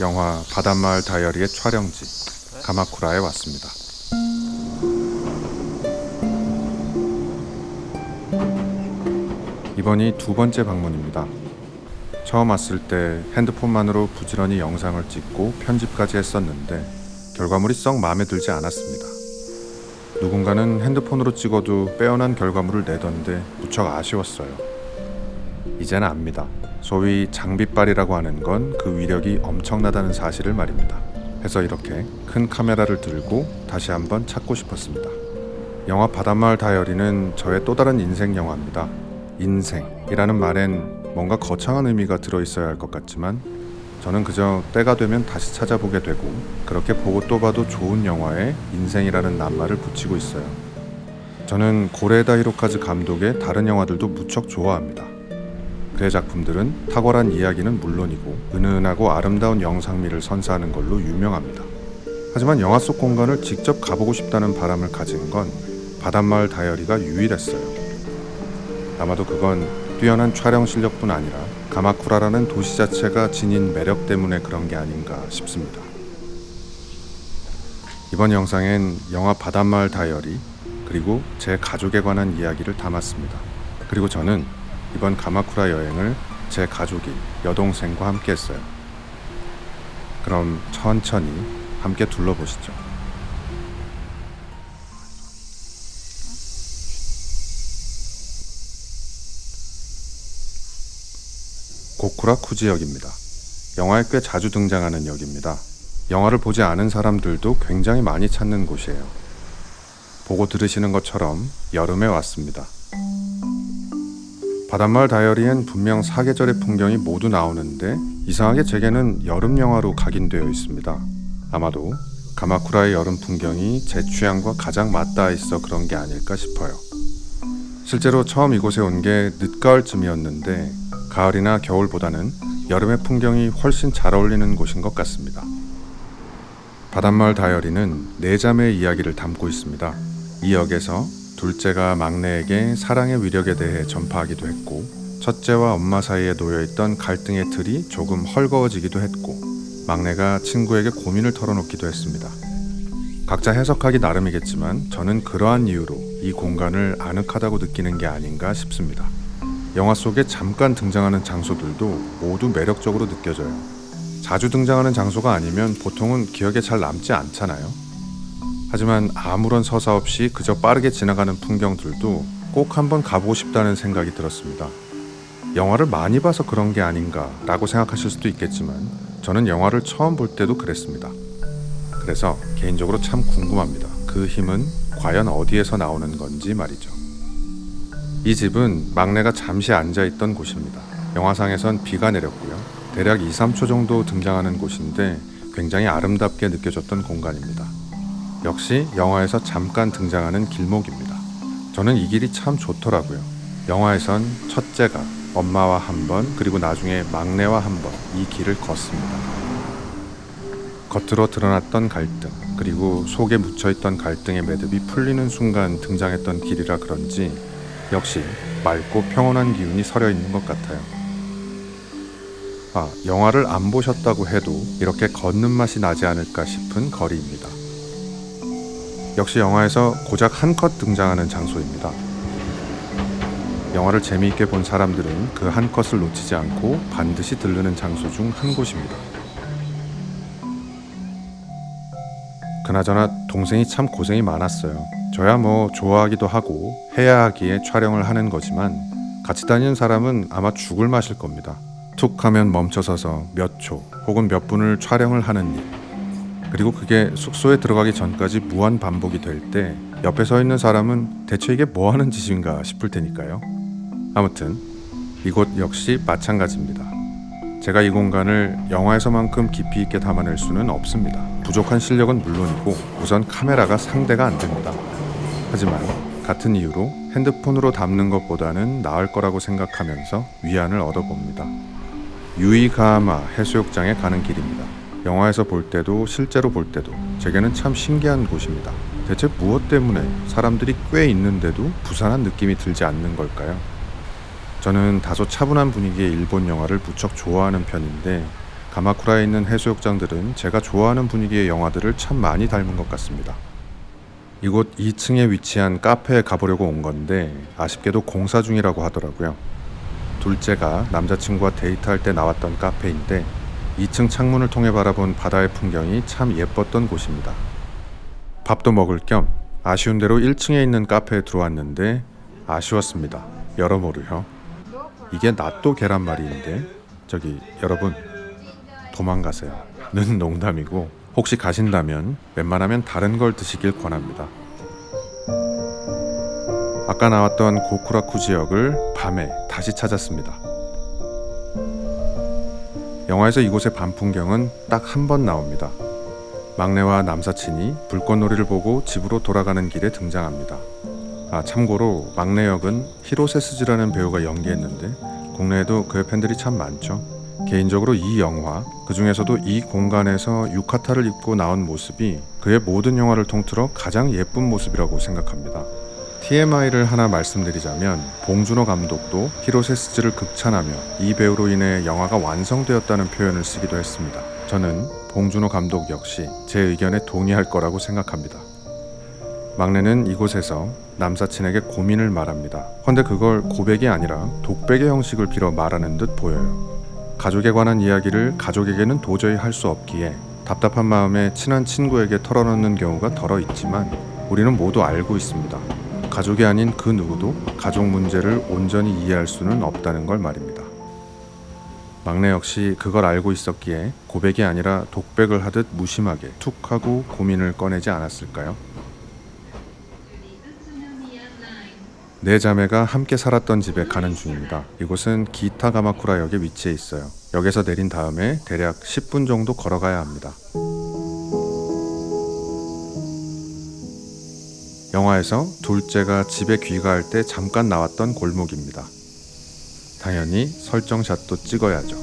영화 바닷마을 다이어리의 촬영지 가마쿠라에 왔습니다. 이번이 두 번째 방문입니다. 처음 왔을 때 핸드폰만으로 부지런히 영상을 찍고 편집까지 했었는데 결과물이 썩 마음에 들지 않았습니다. 누군가는 핸드폰으로 찍어도 빼어난 결과물을 내던데 무척 아쉬웠어요. 이젠 압니다. 소위 장비빨이라고 하는 건 그 위력이 엄청나다는 사실을 말입니다. 해서 이렇게 큰 카메라를 들고 다시 한번 찾고 싶었습니다. 영화 바닷마을 다이어리는 저의 또 다른 인생 영화입니다. 인생이라는 말엔 뭔가 거창한 의미가 들어있어야 할 것 같지만 저는 그저 때가 되면 다시 찾아보게 되고 그렇게 보고 또 봐도 좋은 영화에 인생이라는 낱말을 붙이고 있어요. 저는 고레에다 히로카즈 감독의 다른 영화들도 무척 좋아합니다. 그의 작품들은 탁월한 이야기는 물론이고 은은하고 아름다운 영상미를 선사하는 걸로 유명합니다. 하지만 영화 속 공간을 직접 가보고 싶다는 바람을 가진 건 바닷마을 다이어리가 유일했어요. 아마도 그건 뛰어난 촬영 실력뿐 아니라 가마쿠라라는 도시 자체가 지닌 매력 때문에 그런 게 아닌가 싶습니다. 이번 영상엔 영화 바닷마을 다이어리 그리고 제 가족에 관한 이야기를 담았습니다. 그리고 저는 이번 가마쿠라 여행을 제 가족인 여동생과 함께 했어요. 그럼 천천히 함께 둘러보시죠. 고쿠라쿠지역입니다. 영화에 꽤 자주 등장하는 역입니다. 영화를 보지 않은 사람들도 굉장히 많이 찾는 곳이에요. 보고 들으시는 것처럼 여름에 왔습니다. 바닷마을 다이어리엔 분명 사계절의 풍경이 모두 나오는데 이상하게 제게는 여름 영화로 각인되어 있습니다. 아마도 가마쿠라의 여름 풍경이 제 취향과 가장 맞닿아 있어 그런 게 아닐까 싶어요. 실제로 처음 이곳에 온 게 늦가을쯤이었는데 가을이나 겨울보다는 여름의 풍경이 훨씬 잘 어울리는 곳인 것 같습니다. 바닷마을 다이어리는 네 자매의 이야기를 담고 있습니다. 이 역에서 둘째가 막내에게 사랑의 위력에 대해 전파하기도 했고 첫째와 엄마 사이에 놓여있던 갈등의 틀이 조금 헐거워지기도 했고 막내가 친구에게 고민을 털어놓기도 했습니다. 각자 해석하기 나름이겠지만 저는 그러한 이유로 이 공간을 아늑하다고 느끼는 게 아닌가 싶습니다. 영화 속에 잠깐 등장하는 장소들도 모두 매력적으로 느껴져요. 자주 등장하는 장소가 아니면 보통은 기억에 잘 남지 않잖아요. 하지만 아무런 서사 없이 그저 빠르게 지나가는 풍경들도 꼭 한번 가보고 싶다는 생각이 들었습니다. 영화를 많이 봐서 그런 게 아닌가 라고 생각하실 수도 있겠지만 저는 영화를 처음 볼 때도 그랬습니다. 그래서 개인적으로 참 궁금합니다. 그 힘은 과연 어디에서 나오는 건지 말이죠. 이 집은 막내가 잠시 앉아있던 곳입니다. 영화상에선 비가 내렸고요. 대략 2-3초 정도 등장하는 곳인데 굉장히 아름답게 느껴졌던 공간입니다. 역시 영화에서 잠깐 등장하는 길목입니다. 저는 이 길이 참 좋더라고요. 영화에선 첫째가 엄마와 한 번 그리고 나중에 막내와 한 번 이 길을 걷습니다. 겉으로 드러났던 갈등 그리고 속에 묻혀있던 갈등의 매듭이 풀리는 순간 등장했던 길이라 그런지 역시 맑고 평온한 기운이 서려 있는 것 같아요. 영화를 안 보셨다고 해도 이렇게 걷는 맛이 나지 않을까 싶은 거리입니다. 역시 영화에서 고작 한 컷 등장하는 장소입니다. 영화를 재미있게 본 사람들은 그 한 컷을 놓치지 않고 반드시 들르는 장소 중 한 곳입니다. 그나저나 동생이 참 고생이 많았어요. 저야 뭐 좋아하기도 하고 해야 하기에 촬영을 하는 거지만 같이 다니는 사람은 아마 죽을 맛일 겁니다. 툭 하면 멈춰서서 몇 초 혹은 몇 분을 촬영을 하는 일, 그리고 그게 숙소에 들어가기 전까지 무한 반복이 될 때 옆에 서 있는 사람은 대체 이게 뭐 하는 짓인가 싶을 테니까요. 아무튼 이곳 역시 마찬가지입니다. 제가 이 공간을 영화에서만큼 깊이 있게 담아낼 수는 없습니다. 부족한 실력은 물론이고 우선 카메라가 상대가 안 됩니다. 하지만 같은 이유로 핸드폰으로 담는 것보다는 나을 거라고 생각하면서 위안을 얻어봅니다. 유이가하마 해수욕장에 가는 길입니다. 영화에서 볼 때도 실제로 볼 때도 제게는 참 신기한 곳입니다. 대체 무엇 때문에 사람들이 꽤 있는데도 부산한 느낌이 들지 않는 걸까요? 저는 다소 차분한 분위기의 일본 영화를 무척 좋아하는 편인데 가마쿠라에 있는 해수욕장들은 제가 좋아하는 분위기의 영화들을 참 많이 닮은 것 같습니다. 이곳 2층에 위치한 카페에 가보려고 온 건데 아쉽게도 공사 중이라고 하더라고요. 둘째가 남자친구와 데이트할 때 나왔던 카페인데 2층 창문을 통해 바라본 바다의 풍경이 참 예뻤던 곳입니다. 밥도 먹을 겸 아쉬운 대로 1층에 있는 카페에 들어왔는데 아쉬웠습니다. 여러모로요. 이게 낫또 계란말이인데 저기 여러분 도망가세요. 는 농담이고 혹시 가신다면 웬만하면 다른 걸 드시길 권합니다. 아까 나왔던 고쿠라쿠 지역을 밤에 다시 찾았습니다. 영화에서 이곳의 밤 풍경은 딱 한 번 나옵니다. 막내와 남사친이 불꽃놀이를 보고 집으로 돌아가는 길에 등장합니다. 참고로 막내 역은 히로세 스즈라는 배우가 연기했는데 국내에도 그의 팬들이 참 많죠. 개인적으로 이 영화, 그 중에서도 이 공간에서 유카타를 입고 나온 모습이 그의 모든 영화를 통틀어 가장 예쁜 모습이라고 생각합니다. TMI를 하나 말씀드리자면 봉준호 감독도 히로세 스즈를 극찬하며 이 배우로 인해 영화가 완성되었다는 표현을 쓰기도 했습니다. 저는 봉준호 감독 역시 제 의견에 동의할 거라고 생각합니다. 막내는 이곳에서 남사친에게 고민을 말합니다. 헌데 그걸 고백이 아니라 독백의 형식을 빌어 말하는 듯 보여요. 가족에 관한 이야기를 가족에게는 도저히 할 수 없기에 답답한 마음에 친한 친구에게 털어놓는 경우가 덜어 있지만 우리는 모두 알고 있습니다. 가족이 아닌 그 누구도 가족 문제를 온전히 이해할 수는 없다는 걸 말입니다. 막내 역시 그걸 알고 있었기에 고백이 아니라 독백을 하듯 무심하게 툭 하고 고민을 꺼내지 않았을까요? 네 자매가 함께 살았던 집에 가는 중입니다. 이곳은 기타 가마쿠라역에 위치해 있어요. 역에서 내린 다음에 대략 10분 정도 걸어가야 합니다. 영화에서 둘째가 집에 귀가할 때 잠깐 나왔던 골목입니다. 당연히 설정샷도 찍어야죠.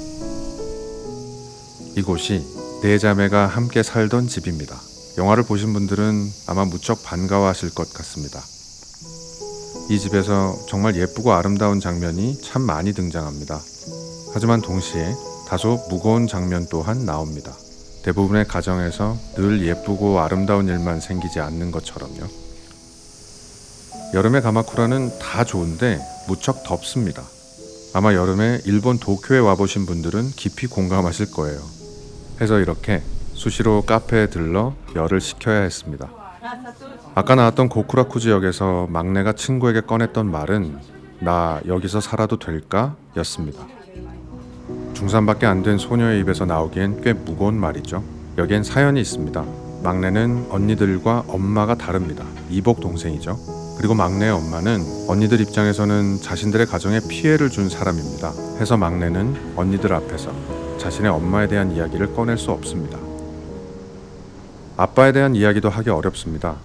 이곳이 네 자매가 함께 살던 집입니다. 영화를 보신 분들은 아마 무척 반가워하실 것 같습니다. 이 집에서 정말 예쁘고 아름다운 장면이 참 많이 등장합니다. 하지만 동시에 다소 무거운 장면 또한 나옵니다. 대부분의 가정에서 늘 예쁘고 아름다운 일만 생기지 않는 것처럼요. 여름의 가마쿠라는 다 좋은데 무척 덥습니다. 아마 여름에 일본 도쿄에 와보신 분들은 깊이 공감하실 거예요. 해서 이렇게 수시로 카페에 들러 열을 식혀야 했습니다. 아까 나왔던 고쿠라쿠 지역에서 막내가 친구에게 꺼냈던 말은 나 여기서 살아도 될까? 였습니다. 중3밖에 안 된 소녀의 입에서 나오기엔 꽤 무거운 말이죠. 여기엔 사연이 있습니다. 막내는 언니들과 엄마가 다릅니다. 이복 동생이죠. 그리고 막내의 엄마는 언니들 입장에서는 자신들의 가정에 피해를 준 사람입니다. 해서 막내는 언니들 앞에서 자신의 엄마에 대한 이야기를 꺼낼 수 없습니다. 아빠에 대한 이야기도 하기 어렵습니다.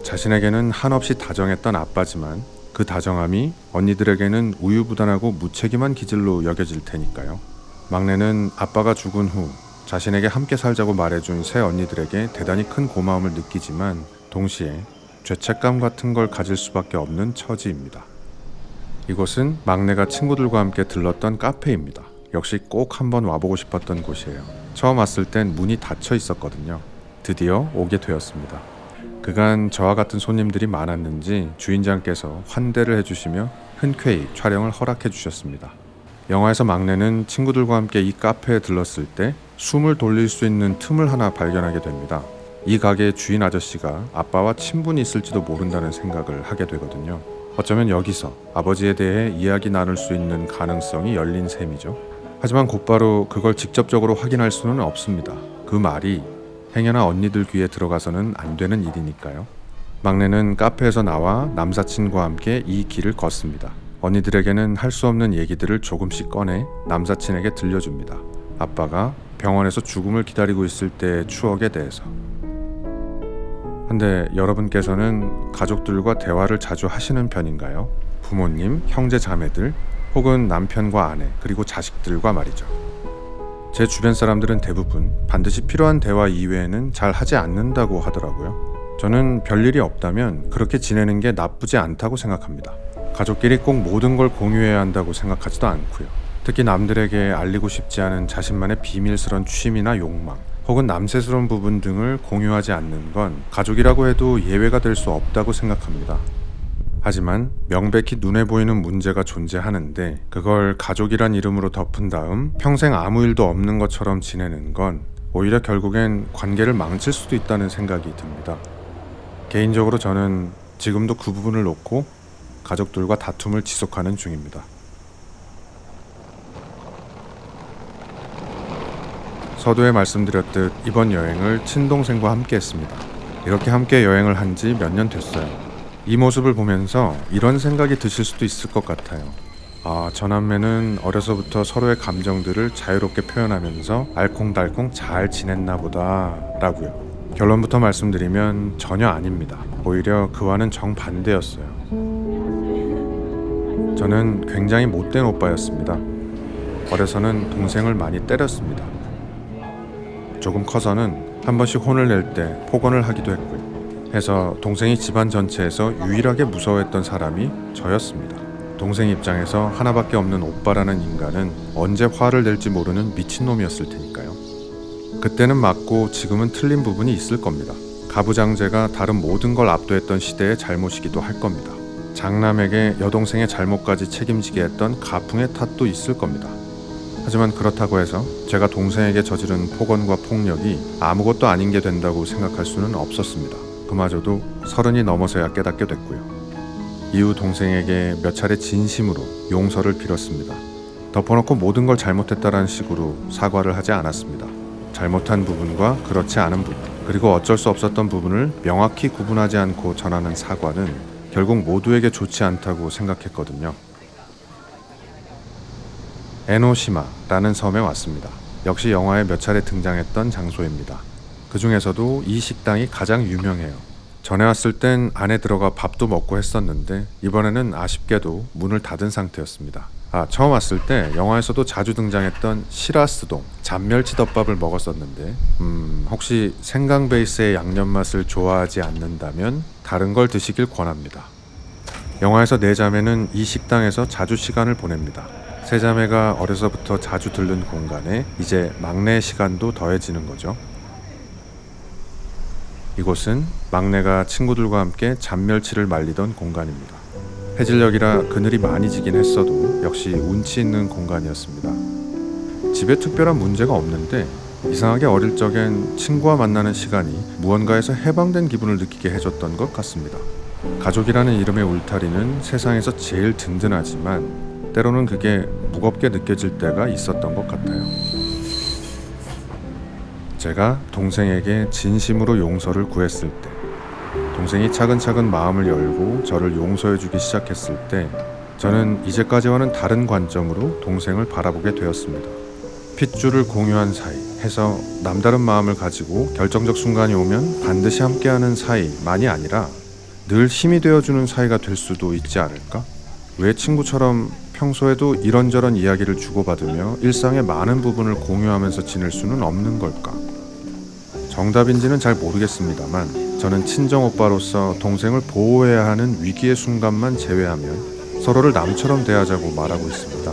자신에게는 한없이 다정했던 아빠지만 그 다정함이 언니들에게는 우유부단하고 무책임한 기질로 여겨질 테니까요. 막내는 아빠가 죽은 후 자신에게 함께 살자고 말해준 새 언니들에게 대단히 큰 고마움을 느끼지만 동시에 죄책감 같은 걸 가질 수밖에 없는 처지입니다. 이곳은 막내가 친구들과 함께 들렀던 카페입니다. 역시 꼭 한번 와보고 싶었던 곳이에요. 처음 왔을 땐 문이 닫혀 있었거든요. 드디어 오게 되었습니다. 그간 저와 같은 손님들이 많았는지 주인장께서 환대를 해주시며 흔쾌히 촬영을 허락해 주셨습니다. 영화에서 막내는 친구들과 함께 이 카페에 들렀을 때 숨을 돌릴 수 있는 틈을 하나 발견하게 됩니다. 이 가게의 주인 아저씨가 아빠와 친분이 있을지도 모른다는 생각을 하게 되거든요. 어쩌면 여기서 아버지에 대해 이야기 나눌 수 있는 가능성이 열린 셈이죠. 하지만 곧바로 그걸 직접적으로 확인할 수는 없습니다. 그 말이 행여나 언니들 귀에 들어가서는 안 되는 일이니까요. 막내는 카페에서 나와 남사친과 함께 이 길을 걷습니다. 언니들에게는 할 수 없는 얘기들을 조금씩 꺼내 남사친에게 들려줍니다. 아빠가 병원에서 죽음을 기다리고 있을 때의 추억에 대해서. 근데 여러분께서는 가족들과 대화를 자주 하시는 편인가요? 부모님, 형제 자매들, 혹은 남편과 아내, 그리고 자식들과 말이죠. 제 주변 사람들은 대부분 반드시 필요한 대화 이외에는 잘 하지 않는다고 하더라고요. 저는 별일이 없다면 그렇게 지내는 게 나쁘지 않다고 생각합니다. 가족끼리 꼭 모든 걸 공유해야 한다고 생각하지도 않고요. 특히 남들에게 알리고 싶지 않은 자신만의 비밀스런 취미나 욕망, 혹은 남세스러운 부분 등을 공유하지 않는 건 가족이라고 해도 예외가 될 수 없다고 생각합니다. 하지만 명백히 눈에 보이는 문제가 존재하는데 그걸 가족이란 이름으로 덮은 다음 평생 아무 일도 없는 것처럼 지내는 건 오히려 결국엔 관계를 망칠 수도 있다는 생각이 듭니다. 개인적으로 저는 지금도 그 부분을 놓고 가족들과 다툼을 지속하는 중입니다. 서두에 말씀드렸듯 이번 여행을 친동생과 함께 했습니다. 이렇게 함께 여행을 한 지 몇 년 됐어요. 이 모습을 보면서 이런 생각이 드실 수도 있을 것 같아요. 아, 저 남매는 어려서부터 서로의 감정들을 자유롭게 표현하면서 알콩달콩 잘 지냈나 보다 라고요. 결론부터 말씀드리면 전혀 아닙니다. 오히려 그와는 정반대였어요. 저는 굉장히 못된 오빠였습니다. 어려서는 동생을 많이 때렸습니다. 조금 커서는 한 번씩 혼을 낼 때 폭언을 하기도 했고요. 해서 동생이 집안 전체에서 유일하게 무서워했던 사람이 저였습니다. 동생 입장에서 하나밖에 없는 오빠라는 인간은 언제 화를 낼지 모르는 미친놈이었을 테니까요. 그때는 맞고 지금은 틀린 부분이 있을 겁니다. 가부장제가 다른 모든 걸 압도했던 시대의 잘못이기도 할 겁니다. 장남에게 여동생의 잘못까지 책임지게 했던 가풍의 탓도 있을 겁니다. 하지만 그렇다고 해서 제가 동생에게 저지른 폭언과 폭력이 아무것도 아닌 게 된다고 생각할 수는 없었습니다. 그마저도 30이 넘어서야 깨닫게 됐고요. 이후 동생에게 몇 차례 진심으로 용서를 빌었습니다. 덮어놓고 모든 걸 잘못했다라는 식으로 사과를 하지 않았습니다. 잘못한 부분과 그렇지 않은 부분, 그리고 어쩔 수 없었던 부분을 명확히 구분하지 않고 전하는 사과는 결국 모두에게 좋지 않다고 생각했거든요. 에노시마라는 섬에 왔습니다. 역시 영화에 몇 차례 등장했던 장소입니다. 그 중에서도 이 식당이 가장 유명해요. 전에 왔을 땐 안에 들어가 밥도 먹고 했었는데 이번에는 아쉽게도 문을 닫은 상태였습니다. 처음 왔을 때 영화에서도 자주 등장했던 시라스동 잔멸치 덮밥을 먹었었는데 혹시 생강 베이스의 양념 맛을 좋아하지 않는다면 다른 걸 드시길 권합니다. 영화에서 네 자매는 이 식당에서 자주 시간을 보냅니다. 세 자매가 어려서부터 자주 들른 공간에 이제 막내의 시간도 더해지는 거죠. 이곳은 막내가 친구들과 함께 잔멸치를 말리던 공간입니다. 해질녘이라 그늘이 많이 지긴 했어도 역시 운치 있는 공간이었습니다. 집에 특별한 문제가 없는데 이상하게 어릴 적엔 친구와 만나는 시간이 무언가에서 해방된 기분을 느끼게 해줬던 것 같습니다. 가족이라는 이름의 울타리는 세상에서 제일 든든하지만 때로는 그게 무겁게 느껴질 때가 있었던 것 같아요. 제가 동생에게 진심으로 용서를 구했을 때, 동생이 차근차근 마음을 열고 저를 용서해주기 시작했을 때 저는 이제까지와는 다른 관점으로 동생을 바라보게 되었습니다. 핏줄을 공유한 사이 해서 남다른 마음을 가지고 결정적 순간이 오면 반드시 함께하는 사이만이 아니라 늘 힘이 되어주는 사이가 될 수도 있지 않을까? 왜 친구처럼 평소에도 이런저런 이야기를 주고받으며 일상의 많은 부분을 공유하면서 지낼 수는 없는 걸까? 정답인지는 잘 모르겠습니다만 저는 친정오빠로서 동생을 보호해야 하는 위기의 순간만 제외하면 서로를 남처럼 대하자고 말하고 있습니다.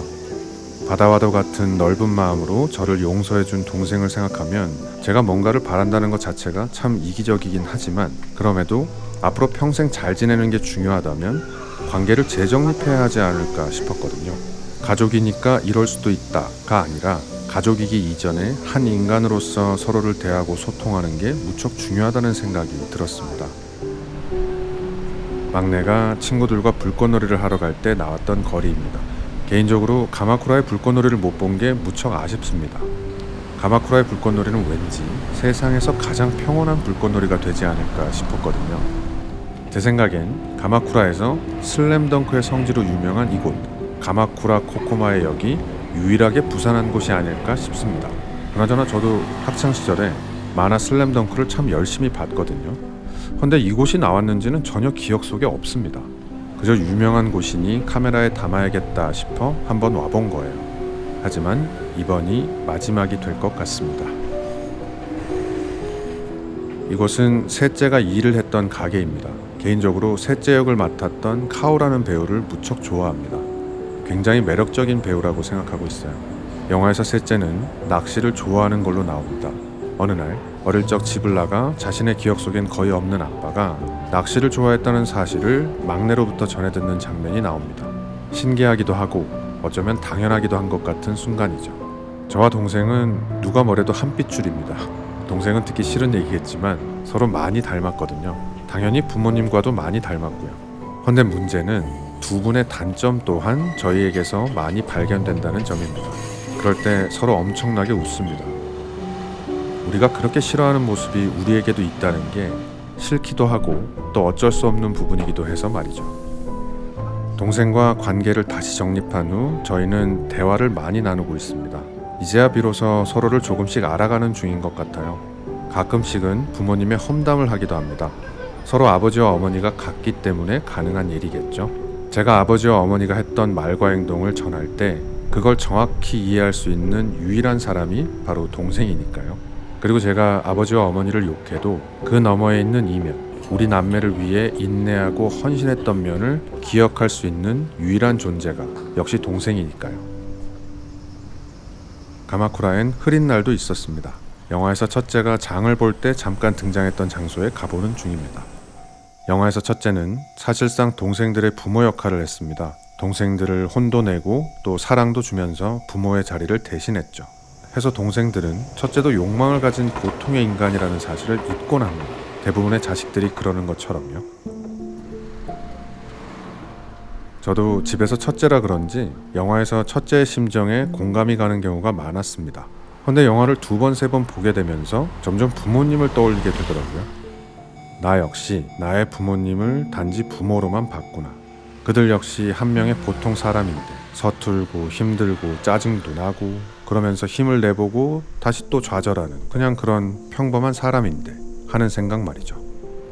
바다와도 같은 넓은 마음으로 저를 용서해준 동생을 생각하면 제가 뭔가를 바란다는 것 자체가 참 이기적이긴 하지만 그럼에도 앞으로 평생 잘 지내는 게 중요하다면 관계를 재정립해야 하지 않을까 싶었거든요. 가족이니까 이럴 수도 있다가 아니라 가족이기 이전에 한 인간으로서 서로를 대하고 소통하는 게 무척 중요하다는 생각이 들었습니다. 막내가 친구들과 불꽃놀이를 하러 갈 때 나왔던 거리입니다. 개인적으로 가마쿠라의 불꽃놀이를 못 본 게 무척 아쉽습니다. 가마쿠라의 불꽃놀이는 왠지 세상에서 가장 평온한 불꽃놀이가 되지 않을까 싶었거든요. 제 생각엔 가마쿠라에서 슬램덩크의 성지로 유명한 이곳 가마쿠라 코코마의 역이 유일하게 부산한 곳이 아닐까 싶습니다. 그나저나 저도 학창시절에 만화 슬램덩크를 참 열심히 봤거든요. 근데 이곳이 나왔는지는 전혀 기억 속에 없습니다. 그저 유명한 곳이니 카메라에 담아야겠다 싶어 한번 와본 거예요. 하지만 이번이 마지막이 될 것 같습니다. 이곳은 셋째가 일을 했던 가게입니다. 개인적으로 셋째 역을 맡았던 카오라는 배우를 무척 좋아합니다. 굉장히 매력적인 배우라고 생각하고 있어요. 영화에서 셋째는 낚시를 좋아하는 걸로 나옵니다. 어느 날 어릴 적 집을 나가 자신의 기억 속엔 거의 없는 아빠가 낚시를 좋아했다는 사실을 막내로부터 전해 듣는 장면이 나옵니다. 신기하기도 하고 어쩌면 당연하기도 한 것 같은 순간이죠. 저와 동생은 누가 뭐래도 한 핏줄입니다. 동생은 듣기 싫은 얘기겠지만 서로 많이 닮았거든요. 당연히 부모님과도 많이 닮았고요. 그런데 문제는 두 분의 단점 또한 저희에게서 많이 발견된다는 점입니다. 그럴 때 서로 엄청나게 웃습니다. 우리가 그렇게 싫어하는 모습이 우리에게도 있다는 게 싫기도 하고 또 어쩔 수 없는 부분이기도 해서 말이죠. 동생과 관계를 다시 정립한 후 저희는 대화를 많이 나누고 있습니다. 이제야 비로소 서로를 조금씩 알아가는 중인 것 같아요. 가끔씩은 부모님의 험담을 하기도 합니다. 서로 아버지와 어머니가 같기 때문에 가능한 일이겠죠. 제가 아버지와 어머니가 했던 말과 행동을 전할 때 그걸 정확히 이해할 수 있는 유일한 사람이 바로 동생이니까요. 그리고 제가 아버지와 어머니를 욕해도 그 너머에 있는 이면, 우리 남매를 위해 인내하고 헌신했던 면을 기억할 수 있는 유일한 존재가 역시 동생이니까요. 가마쿠라엔 흐린 날도 있었습니다. 영화에서 첫째가 장을 볼 때 잠깐 등장했던 장소에 가보는 중입니다. 영화에서 첫째는 사실상 동생들의 부모 역할을 했습니다. 동생들을 혼도 내고 또 사랑도 주면서 부모의 자리를 대신했죠. 해서 동생들은 첫째도 욕망을 가진 보통의 인간이라는 사실을 잊곤 합니다. 대부분의 자식들이 그러는 것처럼요. 저도 집에서 첫째라 그런지 영화에서 첫째의 심정에 공감이 가는 경우가 많았습니다. 그런데 영화를 2번, 3번 보게 되면서 점점 부모님을 떠올리게 되더라고요. 나 역시 나의 부모님을 단지 부모로만 봤구나. 그들 역시 한 명의 보통 사람인데 서툴고 힘들고 짜증도 나고 그러면서 힘을 내보고 다시 또 좌절하는 그냥 그런 평범한 사람인데 하는 생각 말이죠.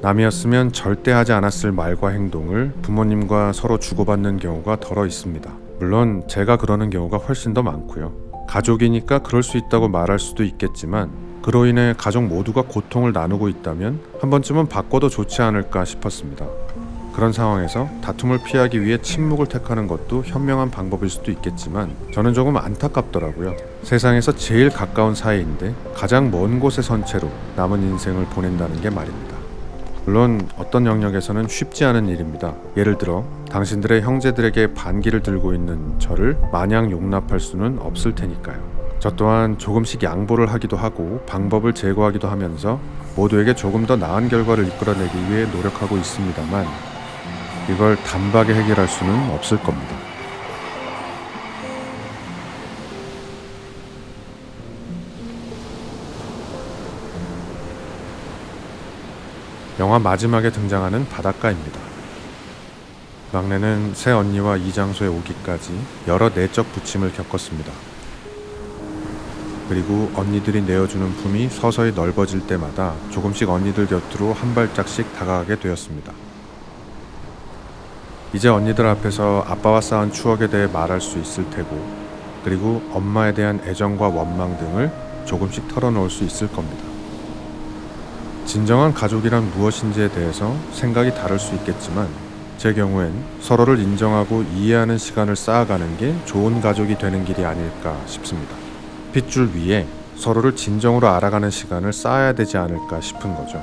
남이었으면 절대 하지 않았을 말과 행동을 부모님과 서로 주고받는 경우가 덜어 있습니다. 물론 제가 그러는 경우가 훨씬 더 많고요. 가족이니까 그럴 수 있다고 말할 수도 있겠지만 그로 인해 가족 모두가 고통을 나누고 있다면 한 번쯤은 바꿔도 좋지 않을까 싶었습니다. 그런 상황에서 다툼을 피하기 위해 침묵을 택하는 것도 현명한 방법일 수도 있겠지만 저는 조금 안타깝더라고요. 세상에서 제일 가까운 사이인데 가장 먼 곳에 선 채로 남은 인생을 보낸다는 게 말입니다. 물론 어떤 영역에서는 쉽지 않은 일입니다. 예를 들어 당신들의 형제들에게 반기를 들고 있는 저를 마냥 용납할 수는 없을 테니까요. 저 또한 조금씩 양보를 하기도 하고 방법을 제고하기도 하면서 모두에게 조금 더 나은 결과를 이끌어내기 위해 노력하고 있습니다만 이걸 단박에 해결할 수는 없을 겁니다. 영화 마지막에 등장하는 바닷가입니다. 막내는 새 언니와 이 장소에 오기까지 여러 내적 부침을 겪었습니다. 그리고 언니들이 내어주는 품이 서서히 넓어질 때마다 조금씩 언니들 곁으로 한 발짝씩 다가가게 되었습니다. 이제 언니들 앞에서 아빠와 쌓은 추억에 대해 말할 수 있을 테고 그리고 엄마에 대한 애정과 원망 등을 조금씩 털어놓을 수 있을 겁니다. 진정한 가족이란 무엇인지에 대해서 생각이 다를 수 있겠지만 제 경우엔 서로를 인정하고 이해하는 시간을 쌓아가는 게 좋은 가족이 되는 길이 아닐까 싶습니다. 핏줄 위에 서로를 진정으로 알아가는 시간을 쌓아야 되지 않을까 싶은 거죠.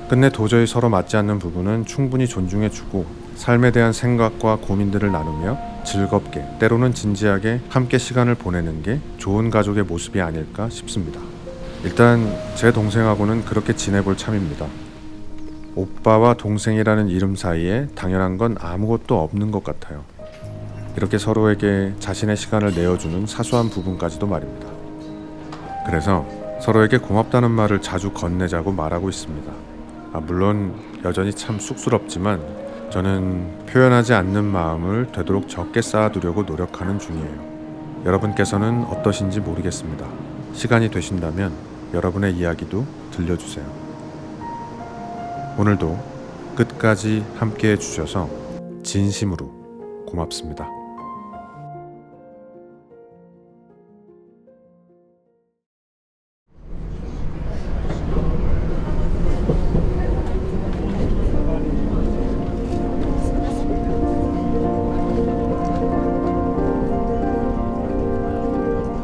끝내 도저히 서로 맞지 않는 부분은 충분히 존중해주고 삶에 대한 생각과 고민들을 나누며 즐겁게 때로는 진지하게 함께 시간을 보내는 게 좋은 가족의 모습이 아닐까 싶습니다. 일단 제 동생하고는 그렇게 지내볼 참입니다. 오빠와 동생이라는 이름 사이에 당연한 건 아무것도 없는 것 같아요. 이렇게 서로에게 자신의 시간을 내어주는 사소한 부분까지도 말입니다. 그래서 서로에게 고맙다는 말을 자주 건네자고 말하고 있습니다. 물론 여전히 참 쑥스럽지만 저는 표현하지 않는 마음을 되도록 적게 쌓아두려고 노력하는 중이에요. 여러분께서는 어떠신지 모르겠습니다. 시간이 되신다면 여러분의 이야기도 들려주세요. 오늘도 끝까지 함께해 주셔서 진심으로 고맙습니다.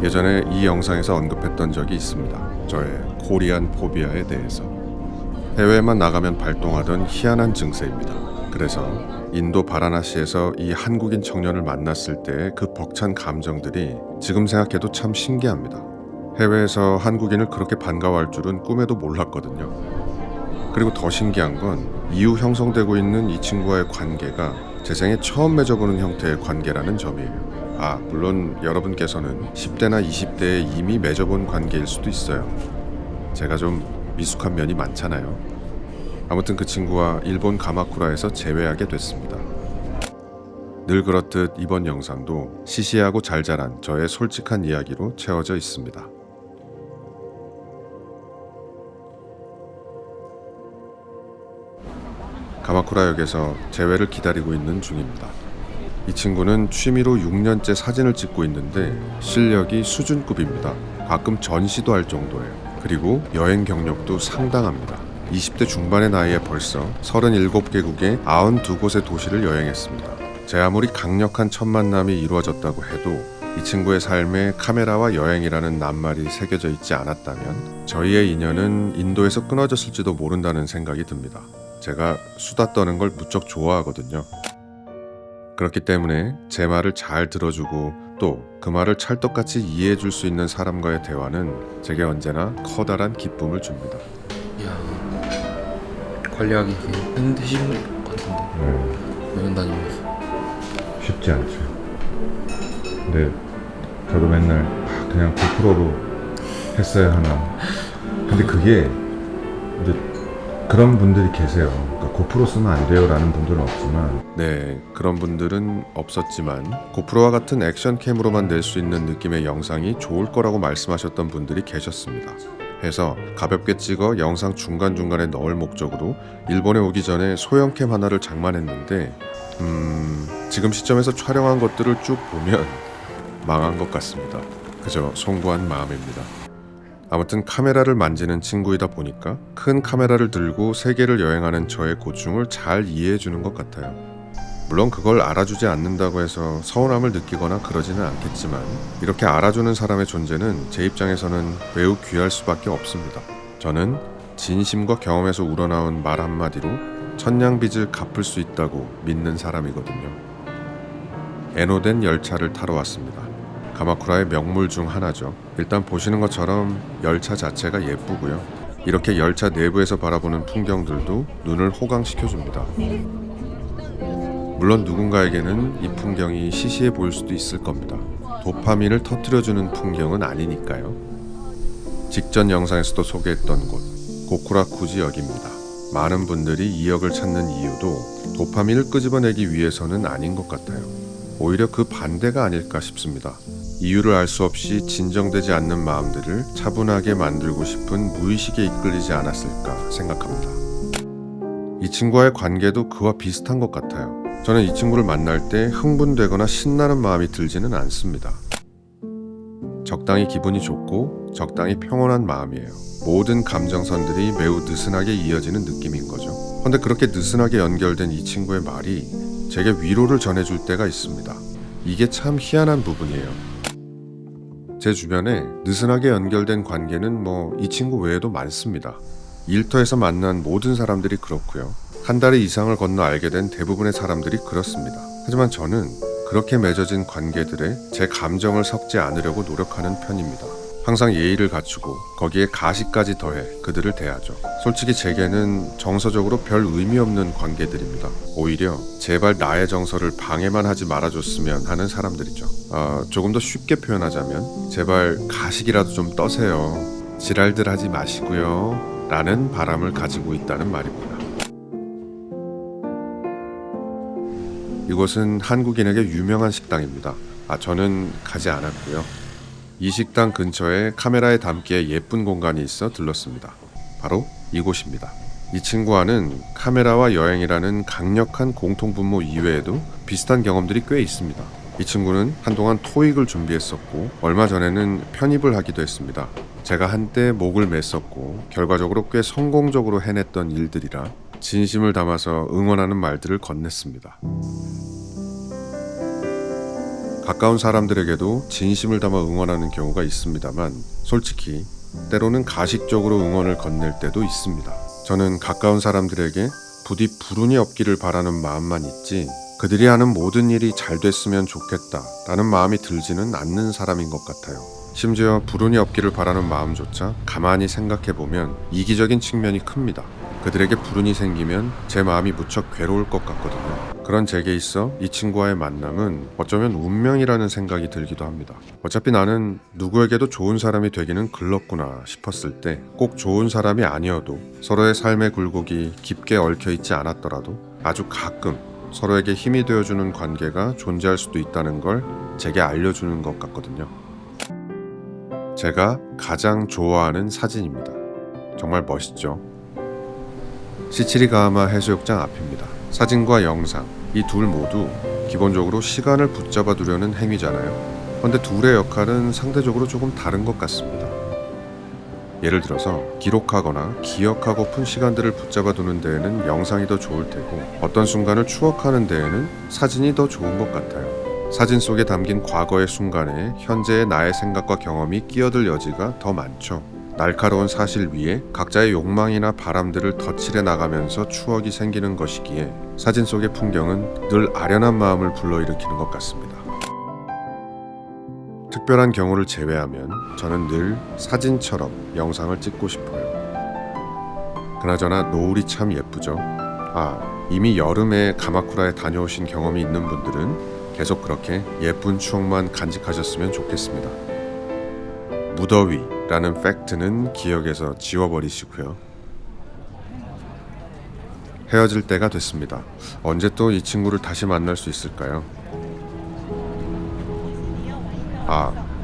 예전에 이 영상에서 언급했던 적이 있습니다. 저의 코리안 포비아에 대해서. 해외에만 나가면 발동하던 희한한 증세입니다. 그래서 인도 바라나시에서 이 한국인 청년을 만났을 때의 그 벅찬 감정들이 지금 생각해도 참 신기합니다. 해외에서 한국인을 그렇게 반가워할 줄은 꿈에도 몰랐거든요. 그리고 더 신기한 건 이후 형성되고 있는 이 친구와의 관계가 제 생에 처음 맺어보는 형태의 관계라는 점이에요. 물론 여러분께서는 10대나 20대에 이미 맺어본 관계일 수도 있어요. 제가 좀 미숙한 면이 많잖아요. 아무튼 그 친구와 일본 가마쿠라에서 재회하게 됐습니다. 늘 그렇듯 이번 영상도 시시하고 잘 자란 저의 솔직한 이야기로 채워져 있습니다. 가마쿠라역에서 재회를 기다리고 있는 중입니다. 이 친구는 취미로 6년째 사진을 찍고 있는데 실력이 수준급입니다. 가끔 전시도 할 정도예요. 그리고 여행 경력도 상당합니다. 20대 중반의 나이에 벌써 37개국의 92곳의 도시를 여행했습니다. 제 아무리 강력한 첫 만남이 이루어졌다고 해도 이 친구의 삶에 카메라와 여행이라는 낱말이 새겨져 있지 않았다면 저희의 인연은 인도에서 끊어졌을지도 모른다는 생각이 듭니다. 제가 수다 떠는 걸 무척 좋아하거든요. 그렇기 때문에 제 말을 잘 들어주고 또 그 말을 찰떡같이 이해해 줄 수 있는 사람과의 대화는 제게 언제나 커다란 기쁨을 줍니다. 이야, 관리하기 힘드신 것 같은데 여행 다니면서. 쉽지 않죠. 근데 저도 맨날 그냥 고프로로 했어야 하나. 근데 그게 이제 그런 분들이 계세요. 그러니까 고프로 쓰면 안 돼요 라는 분들은 없지만, 네, 그런 분들은 없었지만 고프로와 같은 액션캠으로만 낼 수 있는 느낌의 영상이 좋을 거라고 말씀하셨던 분들이 계셨습니다. 해서 가볍게 찍어 영상 중간중간에 넣을 목적으로 일본에 오기 전에 소형캠 하나를 장만했는데 지금 시점에서 촬영한 것들을 쭉 보면 망한 것 같습니다. 그저 송구한 마음입니다. 아무튼 카메라를 만지는 친구이다 보니까 큰 카메라를 들고 세계를 여행하는 저의 고충을 잘 이해해 주는 것 같아요. 물론 그걸 알아주지 않는다고 해서 서운함을 느끼거나 그러지는 않겠지만 이렇게 알아주는 사람의 존재는 제 입장에서는 매우 귀할 수밖에 없습니다. 저는 진심과 경험에서 우러나온 말 한마디로 천냥빚을 갚을 수 있다고 믿는 사람이거든요. 에노덴 열차를 타러 왔습니다. 가마쿠라의 명물 중 하나죠. 일단 보시는 것처럼 열차 자체가 예쁘고요. 이렇게 열차 내부에서 바라보는 풍경들도 눈을 호강시켜줍니다. 물론 누군가에게는 이 풍경이 시시해 보일 수도 있을 겁니다. 도파민을 터뜨려주는 풍경은 아니니까요. 직전 영상에서도 소개했던 곳, 고쿠라쿠지역입니다. 많은 분들이 이 역을 찾는 이유도 도파민을 끄집어내기 위해서는 아닌 것 같아요. 오히려 그 반대가 아닐까 싶습니다. 이유를 알 수 없이 진정되지 않는 마음들을 차분하게 만들고 싶은 무의식에 이끌리지 않았을까 생각합니다. 이 친구와의 관계도 그와 비슷한 것 같아요. 저는 이 친구를 만날 때 흥분되거나 신나는 마음이 들지는 않습니다. 적당히 기분이 좋고 적당히 평온한 마음이에요. 모든 감정선들이 매우 느슨하게 이어지는 느낌인 거죠. 그런데 그렇게 느슨하게 연결된 이 친구의 말이 제게 위로를 전해줄 때가 있습니다. 이게 참 희한한 부분이에요. 제 주변에 느슨하게 연결된 관계는 이 친구 외에도 많습니다. 일터에서 만난 모든 사람들이 그렇고요. 한 달의 이상을 건너 알게 된 대부분의 사람들이 그렇습니다. 하지만 저는 그렇게 맺어진 관계들에 제 감정을 섞지 않으려고 노력하는 편입니다. 항상 예의를 갖추고 거기에 가시까지 더해 그들을 대하죠. 솔직히 제게는 정서적으로 별 의미 없는 관계들입니다. 오히려 제발 나의 정서를 방해만 하지 말아줬으면 하는 사람들이죠. 조금 더 쉽게 표현하자면 제발 가식이라도 좀 떠세요. 지랄들 하지 마시고요. 라는 바람을 가지고 있다는 말입니다. 이곳은 한국인에게 유명한 식당입니다. 저는 가지 않았고요. 이 식당 근처에 카메라에 담기에 예쁜 공간이 있어 들렀습니다. 바로 이곳입니다. 이 친구와는 카메라와 여행이라는 강력한 공통분모 이외에도 비슷한 경험들이 꽤 있습니다. 이 친구는 한동안 토익을 준비했었고 얼마 전에는 편입을 하기도 했습니다. 제가 한때 목을 맸었고 결과적으로 꽤 성공적으로 해냈던 일들이라 진심을 담아서 응원하는 말들을 건넸습니다. 가까운 사람들에게도 진심을 담아 응원하는 경우가 있습니다만 솔직히 때로는 가식적으로 응원을 건넬 때도 있습니다. 저는 가까운 사람들에게 부디 불운이 없기를 바라는 마음만 있지 그들이 하는 모든 일이 잘 됐으면 좋겠다라는 마음이 들지는 않는 사람인 것 같아요. 심지어 불운이 없기를 바라는 마음조차 가만히 생각해보면 이기적인 측면이 큽니다. 그들에게 불운이 생기면 제 마음이 무척 괴로울 것 같거든요. 그런 제게 있어 이 친구와의 만남은 어쩌면 운명이라는 생각이 들기도 합니다. 어차피 나는 누구에게도 좋은 사람이 되기는 글렀구나 싶었을 때 꼭 좋은 사람이 아니어도 서로의 삶의 굴곡이 깊게 얽혀있지 않았더라도 아주 가끔 서로에게 힘이 되어주는 관계가 존재할 수도 있다는 걸 제게 알려주는 것 같거든요. 제가 가장 좋아하는 사진입니다. 정말 멋있죠? 시치리가하마 해수욕장 앞입니다. 사진과 영상, 이 둘 모두 기본적으로 시간을 붙잡아 두려는 행위잖아요. 그런데 둘의 역할은 상대적으로 조금 다른 것 같습니다. 예를 들어서 기록하거나 기억하고픈 시간들을 붙잡아 두는 데에는 영상이 더 좋을 테고 어떤 순간을 추억하는 데에는 사진이 더 좋은 것 같아요. 사진 속에 담긴 과거의 순간에 현재의 나의 생각과 경험이 끼어들 여지가 더 많죠. 날카로운 사실 위에 각자의 욕망이나 바람들을 덧칠해 나가면서 추억이 생기는 것이기에 사진 속의 풍경은 늘 아련한 마음을 불러일으키는 것 같습니다. 특별한 경우를 제외하면 저는 늘 사진처럼 영상을 찍고 싶어요. 그나저나 노을이 참 예쁘죠. 이미 여름에 가마쿠라에 다녀오신 경험이 있는 분들은 계속 그렇게 예쁜 추억만 간직하셨으면 좋겠습니다. 무더위라는 팩트는 기억에서 지워버리시고요. 헤어질 때가 됐습니다. 언제 또 이 친구를 다시 만날 수 있을까요?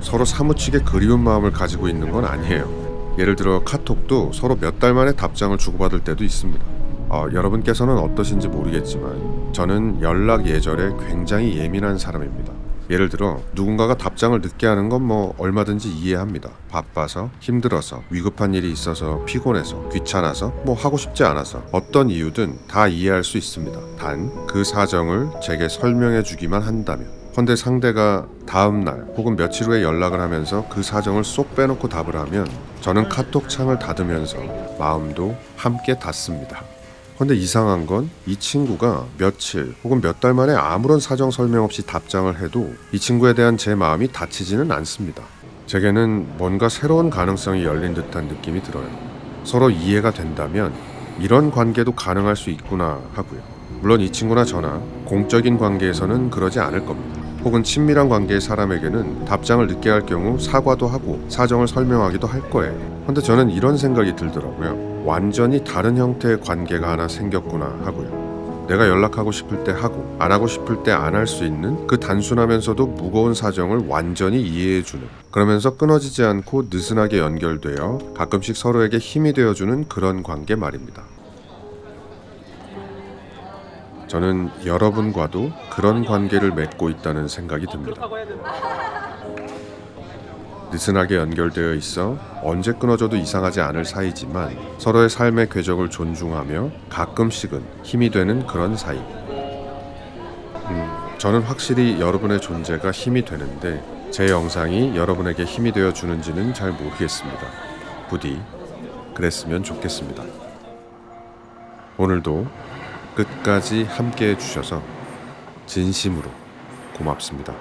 서로 사무치게 그리운 마음을 가지고 있는 건 아니에요. 예를 들어 카톡도 서로 몇 달 만에 답장을 주고받을 때도 있습니다. 여러분께서는 어떠신지 모르겠지만 저는 연락 예절에 굉장히 예민한 사람입니다. 예를 들어 누군가가 답장을 늦게 하는 건 얼마든지 이해합니다. 바빠서, 힘들어서, 위급한 일이 있어서, 피곤해서, 귀찮아서, 하고 싶지 않아서 어떤 이유든 다 이해할 수 있습니다. 단 그 사정을 제게 설명해 주기만 한다면. 헌데 상대가 다음날 혹은 며칠 후에 연락을 하면서 그 사정을 쏙 빼놓고 답을 하면 저는 카톡 창을 닫으면서 마음도 함께 닫습니다. 근데 이상한 건 이 친구가 며칠 혹은 몇 달 만에 아무런 사정 설명 없이 답장을 해도 이 친구에 대한 제 마음이 닫히지는 않습니다. 제게는 뭔가 새로운 가능성이 열린 듯한 느낌이 들어요. 서로 이해가 된다면 이런 관계도 가능할 수 있구나 하고요. 물론 이 친구나 저나 공적인 관계에서는 그러지 않을 겁니다. 혹은 친밀한 관계의 사람에게는 답장을 늦게 할 경우 사과도 하고 사정을 설명하기도 할 거예요. 근데 저는 이런 생각이 들더라고요. 완전히 다른 형태의 관계가 하나 생겼구나 하고요. 내가 연락하고 싶을 때 하고 안 하고 싶을 때 안 할 수 있는 그 단순하면서도 무거운 사정을 완전히 이해해주는, 그러면서 끊어지지 않고 느슨하게 연결되어 가끔씩 서로에게 힘이 되어주는 그런 관계 말입니다. 저는 여러분과도 그런 관계를 맺고 있다는 생각이 듭니다. 느슨하게 연결되어 있어 언제 끊어져도 이상하지 않을 사이지만 서로의 삶의 궤적을 존중하며 가끔씩은 힘이 되는 그런 사이. 저는 확실히 여러분의 존재가 힘이 되는데 제 영상이 여러분에게 힘이 되어 주는지는 잘 모르겠습니다. 부디 그랬으면 좋겠습니다. 오늘도 끝까지 함께 해주셔서 진심으로 고맙습니다.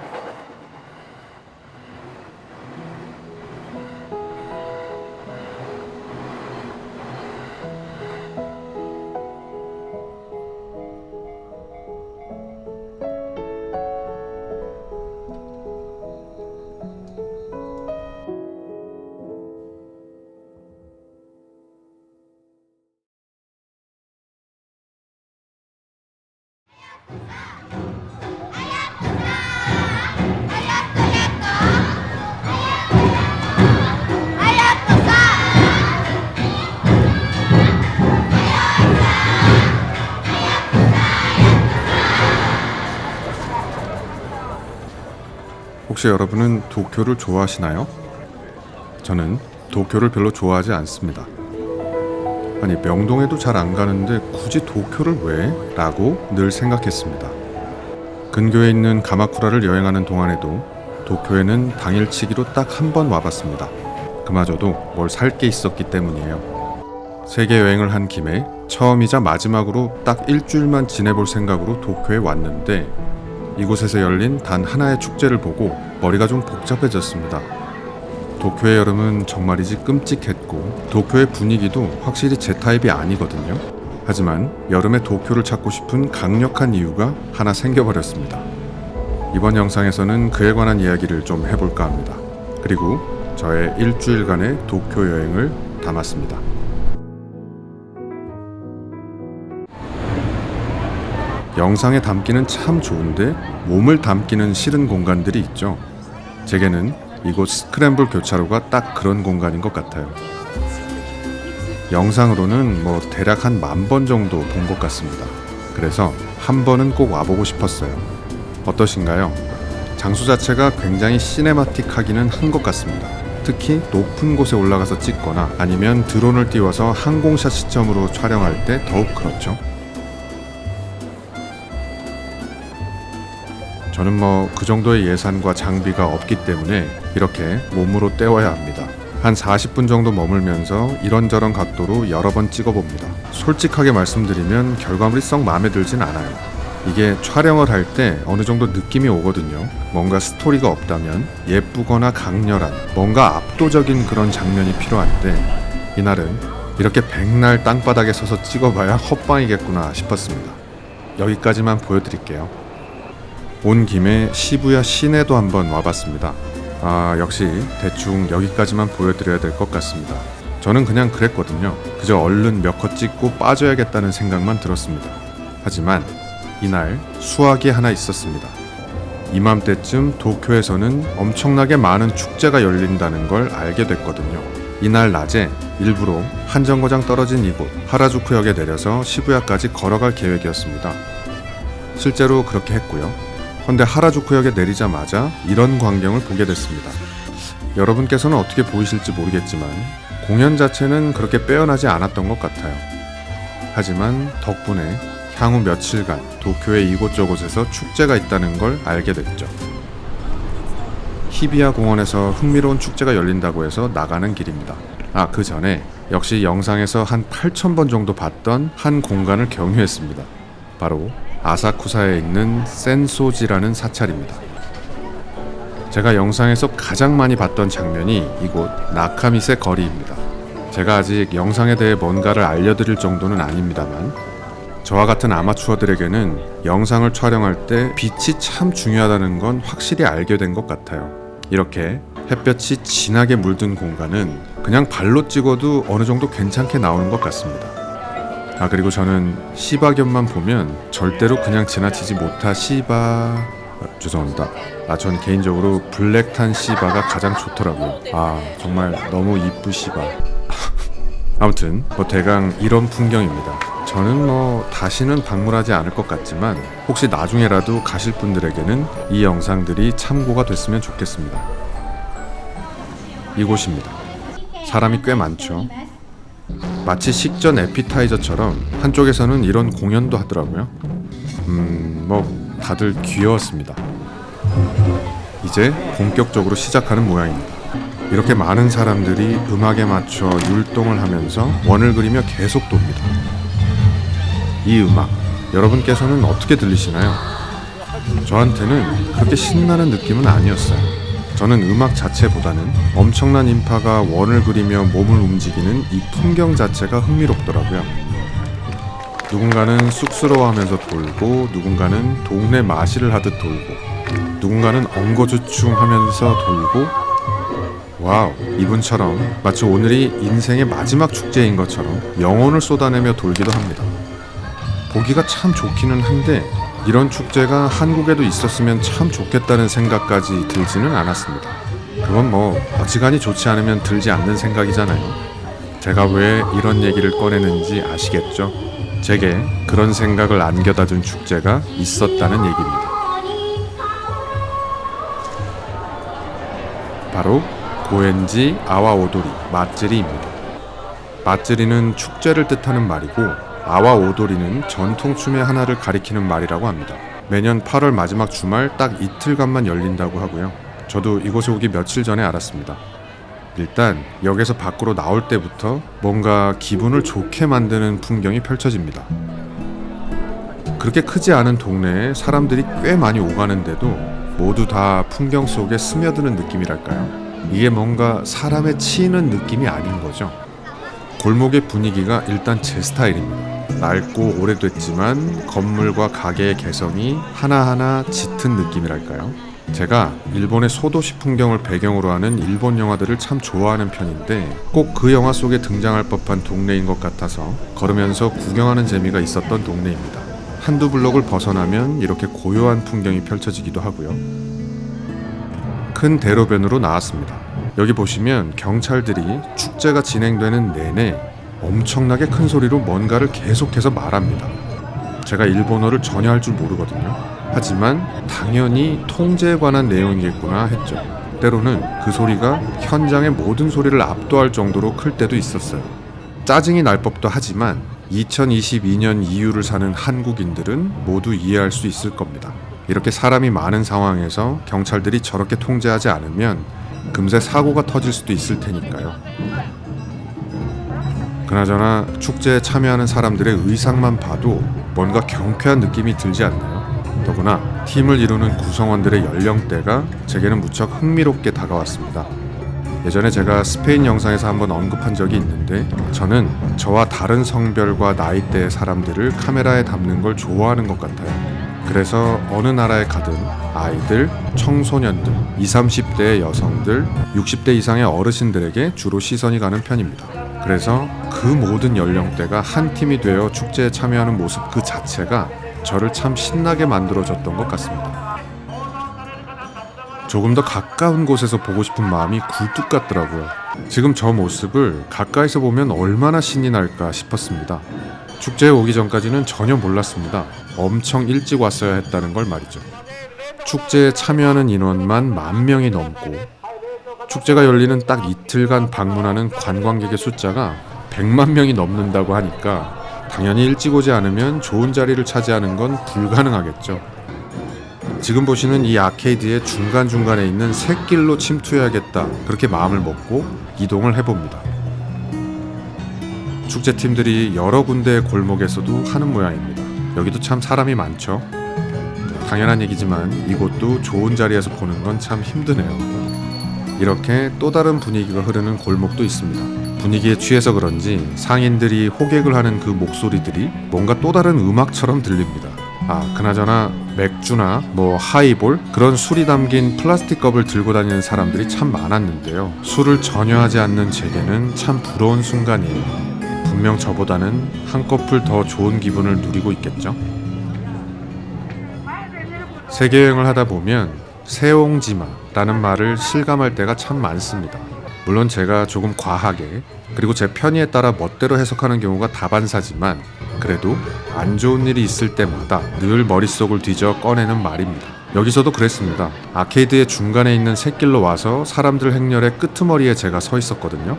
혹시 여러분은 도쿄를 좋아하시나요? 저는 도쿄를 별로 좋아하지 않습니다. 아니, 명동에도 잘 안 가는데 굳이 도쿄를 왜? 라고 늘 생각했습니다. 근교에 있는 가마쿠라를 여행하는 동안에도 도쿄에는 당일치기로 딱 한 번 와봤습니다. 그마저도 뭘 살 게 있었기 때문이에요. 세계 여행을 한 김에 처음이자 마지막으로 딱 일주일만 지내볼 생각으로 도쿄에 왔는데 이곳에서 열린 단 하나의 축제를 보고 머리가 좀 복잡해졌습니다. 도쿄의 여름은 정말이지 끔찍했고 도쿄의 분위기도 확실히 제 타입이 아니거든요. 하지만 여름에 도쿄를 찾고 싶은 강력한 이유가 하나 생겨버렸습니다. 이번 영상에서는 그에 관한 이야기를 좀 해볼까 합니다. 그리고 저의 일주일간의 도쿄 여행을 담았습니다. 영상에 담기는 참 좋은데 몸을 담기는 싫은 공간들이 있죠. 제게는 이곳 스크램블 교차로가 딱 그런 공간인 것 같아요. 영상으로는 대략 한 10,000번 정도 본 것 같습니다. 그래서 한 번은 꼭 와보고 싶었어요. 어떠신가요? 장소 자체가 굉장히 시네마틱하기는 한 것 같습니다. 특히 높은 곳에 올라가서 찍거나 아니면 드론을 띄워서 항공샷 시점으로 촬영할 때 더욱 그렇죠. 저는 그 정도의 예산과 장비가 없기 때문에 이렇게 몸으로 때워야 합니다. 한 40분 정도 머물면서 이런저런 각도로 여러 번 찍어봅니다. 솔직하게 말씀드리면 결과물이 썩 마음에 들진 않아요. 이게 촬영을 할 때 어느 정도 느낌이 오거든요. 뭔가 스토리가 없다면 예쁘거나 강렬한 뭔가 압도적인 그런 장면이 필요한데 이날은 이렇게 백날 땅바닥에 서서 찍어봐야 헛방이겠구나 싶었습니다. 여기까지만 보여드릴게요. 온 김에 시부야 시내도 한번 와봤습니다. 역시 대충 여기까지만 보여드려야 될 것 같습니다. 저는 그냥 그랬거든요. 그저 얼른 몇 컷 찍고 빠져야겠다는 생각만 들었습니다. 하지만 이날 수학이 하나 있었습니다. 이맘때쯤 도쿄에서는 엄청나게 많은 축제가 열린다는 걸 알게 됐거든요. 이날 낮에 일부러 한 정거장 떨어진 이곳 하라주쿠역에 내려서 시부야까지 걸어갈 계획이었습니다. 실제로 그렇게 했고요. 그런데 하라주쿠역에 내리자마자 이런 광경을 보게 됐습니다. 여러분께서는 어떻게 보이실지 모르겠지만 공연 자체는 그렇게 빼어나지 않았던 것 같아요. 하지만 덕분에 향후 며칠간 도쿄의 이곳저곳에서 축제가 있다는 걸 알게 됐죠. 히비야 공원에서 흥미로운 축제가 열린다고 해서 나가는 길입니다. 그 전에 역시 영상에서 한 8,000번 정도 봤던 한 공간을 경유했습니다. 바로 아사쿠사에 있는 센소지라는 사찰입니다. 제가 영상에서 가장 많이 봤던 장면이 이곳 나카미세 거리입니다. 제가 아직 영상에 대해 뭔가를 알려드릴 정도는 아닙니다만 저와 같은 아마추어들에게는 영상을 촬영할 때 빛이 참 중요하다는 건 확실히 알게 된 것 같아요. 이렇게 햇볕이 진하게 물든 공간은 그냥 발로 찍어도 어느 정도 괜찮게 나오는 것 같습니다. 그리고 저는 시바견만 보면 절대로 그냥 지나치지 못할 죄송합니다. 전 개인적으로 블랙탄 시바가 가장 좋더라고요. 정말 너무 이쁘시바. 아무튼 대강 이런 풍경입니다. 저는 다시는 방문하지 않을 것 같지만 혹시 나중에라도 가실 분들에게는 이 영상들이 참고가 됐으면 좋겠습니다. 이곳입니다. 사람이 꽤 많죠. 마치 식전 에피타이저처럼 한쪽에서는 이런 공연도 하더라고요. 다들 귀여웠습니다. 이제 본격적으로 시작하는 모양입니다. 이렇게 많은 사람들이 음악에 맞춰 율동을 하면서 원을 그리며 계속 돕니다. 이 음악, 여러분께서는 어떻게 들리시나요? 저한테는 그렇게 신나는 느낌은 아니었어요. 저는 음악 자체보다는 엄청난 인파가 원을 그리며 몸을 움직이는 이 풍경 자체가 흥미롭더라고요. 누군가는 쑥스러워하면서 돌고, 누군가는 동네 마시를 하듯 돌고, 누군가는 엉거주춤하면서 돌고, 와우, 이분처럼 마치 오늘이 인생의 마지막 축제인 것처럼 영혼을 쏟아내며 돌기도 합니다. 보기가 참 좋기는 한데 이런 축제가 한국에도 있었으면 참 좋겠다는 생각까지 들지는 않았습니다. 그건 어지간히 좋지 않으면 들지 않는 생각이잖아요. 제가 왜 이런 얘기를 꺼내는지 아시겠죠? 제게 그런 생각을 안겨다 준 축제가 있었다는 얘기입니다. 바로 고엔지 아와오도리 마쓰리입니다. 마쓰리는 축제를 뜻하는 말이고 아와오도리는 전통춤의 하나를 가리키는 말이라고 합니다. 매년 8월 마지막 주말 딱 이틀간만 열린다고 하고요. 저도 이곳에 오기 며칠 전에 알았습니다. 일단 역에서 밖으로 나올 때부터 뭔가 기분을 좋게 만드는 풍경이 펼쳐집니다. 그렇게 크지 않은 동네에 사람들이 꽤 많이 오가는데도 모두 다 풍경 속에 스며드는 느낌이랄까요? 이게 뭔가 사람에 치이는 느낌이 아닌 거죠. 골목의 분위기가 일단 제 스타일입니다. 낡고 오래됐지만 건물과 가게의 개성이 하나하나 짙은 느낌이랄까요? 제가 일본의 소도시 풍경을 배경으로 하는 일본 영화들을 참 좋아하는 편인데 꼭 그 영화 속에 등장할 법한 동네인 것 같아서 걸으면서 구경하는 재미가 있었던 동네입니다. 한두 블록을 벗어나면 이렇게 고요한 풍경이 펼쳐지기도 하고요. 큰 대로변으로 나왔습니다. 여기 보시면 경찰들이 축제가 진행되는 내내 엄청나게 큰 소리로 뭔가를 계속해서 말합니다. 제가 일본어를 전혀 할 줄 모르거든요. 하지만 당연히 통제에 관한 내용이겠구나 했죠. 때로는 그 소리가 현장의 모든 소리를 압도할 정도로 클 때도 있었어요. 짜증이 날 법도 하지만 2022년 이후를 사는 한국인들은 모두 이해할 수 있을 겁니다. 이렇게 사람이 많은 상황에서 경찰들이 저렇게 통제하지 않으면 금세 사고가 터질 수도 있을 테니까요. 그나저나 축제에 참여하는 사람들의 의상만 봐도 뭔가 경쾌한 느낌이 들지 않나요? 더구나 팀을 이루는 구성원들의 연령대가 제게는 무척 흥미롭게 다가왔습니다. 예전에 제가 스페인 영상에서 한번 언급한 적이 있는데 저는 저와 다른 성별과 나이대의 사람들을 카메라에 담는 걸 좋아하는 것 같아요. 그래서 어느 나라에 가든 아이들, 청소년들, 20, 30대의 여성들, 60대 이상의 어르신들에게 주로 시선이 가는 편입니다. 그래서 그 모든 연령대가 한 팀이 되어 축제에 참여하는 모습 그 자체가 저를 참 신나게 만들어줬던 것 같습니다. 조금 더 가까운 곳에서 보고 싶은 마음이 굴뚝 같더라고요. 지금 저 모습을 가까이서 보면 얼마나 신이 날까 싶었습니다. 축제에 오기 전까지는 전혀 몰랐습니다. 엄청 일찍 왔어야 했다는 걸 말이죠. 축제에 참여하는 인원만 10,000명이 넘고 축제가 열리는 딱 이틀간 방문하는 관광객의 숫자가 100만 명이 넘는다고 하니까 당연히 일찍 오지 않으면 좋은 자리를 차지하는 건 불가능하겠죠. 지금 보시는 이 아케이드의 중간중간에 있는 샛길로 침투해야겠다 그렇게 마음을 먹고 이동을 해봅니다. 축제팀들이 여러 군데의 골목에서도 하는 모양입니다. 여기도 참 사람이 많죠. 당연한 얘기지만 이곳도 좋은 자리에서 보는 건 참 힘드네요. 이렇게 또 다른 분위기가 흐르는 골목도 있습니다. 분위기에 취해서 그런지 상인들이 호객을 하는 그 목소리들이 뭔가 또 다른 음악처럼 들립니다. 그나저나 맥주나 하이볼 그런 술이 담긴 플라스틱 컵을 들고 다니는 사람들이 참 많았는데요. 술을 전혀 하지 않는 제게는 참 부러운 순간이에요. 분명 저보다는 한꺼풀 더 좋은 기분을 누리고 있겠죠. 세계여행을 하다 보면 세옹지마라는 말을 실감할 때가 참 많습니다. 물론 제가 조금 과하게 그리고 제 편의에 따라 멋대로 해석하는 경우가 다반사지만 그래도 안 좋은 일이 있을 때마다 늘 머릿속을 뒤져 꺼내는 말입니다. 여기서도 그랬습니다. 아케이드의 중간에 있는 샛길로 와서 사람들 행렬의 끄트머리에 제가 서 있었거든요.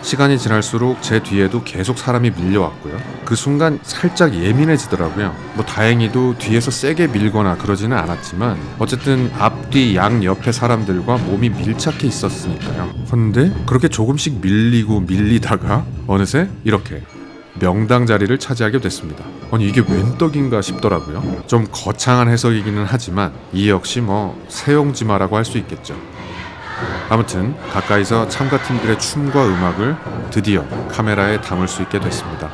시간이 지날수록 제 뒤에도 계속 사람이 밀려왔고요. 그 순간 살짝 예민해지더라고요. 다행히도 뒤에서 세게 밀거나 그러지는 않았지만 어쨌든 앞뒤 양 옆에 사람들과 몸이 밀착해 있었으니까요. 근데 그렇게 조금씩 밀리다가 어느새 이렇게 명당 자리를 차지하게 됐습니다. 아니 이게 웬 떡인가 싶더라고요. 좀 거창한 해석이기는 하지만 이 역시 세옹지마라고 할 수 있겠죠. 아무튼 가까이서 참가팀들의 춤과 음악을 드디어 카메라에 담을 수 있게 됐습니다.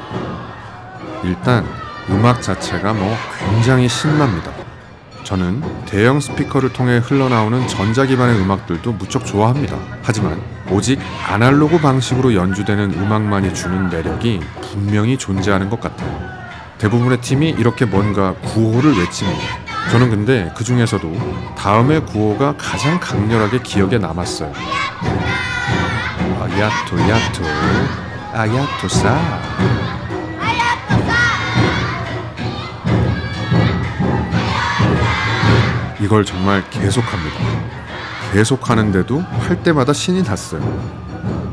일단 음악 자체가 굉장히 신납니다. 저는 대형 스피커를 통해 흘러나오는 전자기반의 음악들도 무척 좋아합니다. 하지만 오직 아날로그 방식으로 연주되는 음악만이 주는 매력이 분명히 존재하는 것 같아요. 대부분의 팀이 이렇게 뭔가 구호를 외칩니다. 저는 근데 그 중에서도 다음의 구호가 가장 강렬하게 기억에 남았어요. 야토 야토 아야토사. 이걸 정말 계속합니다. 계속하는데도 할 때마다 신이 났어요.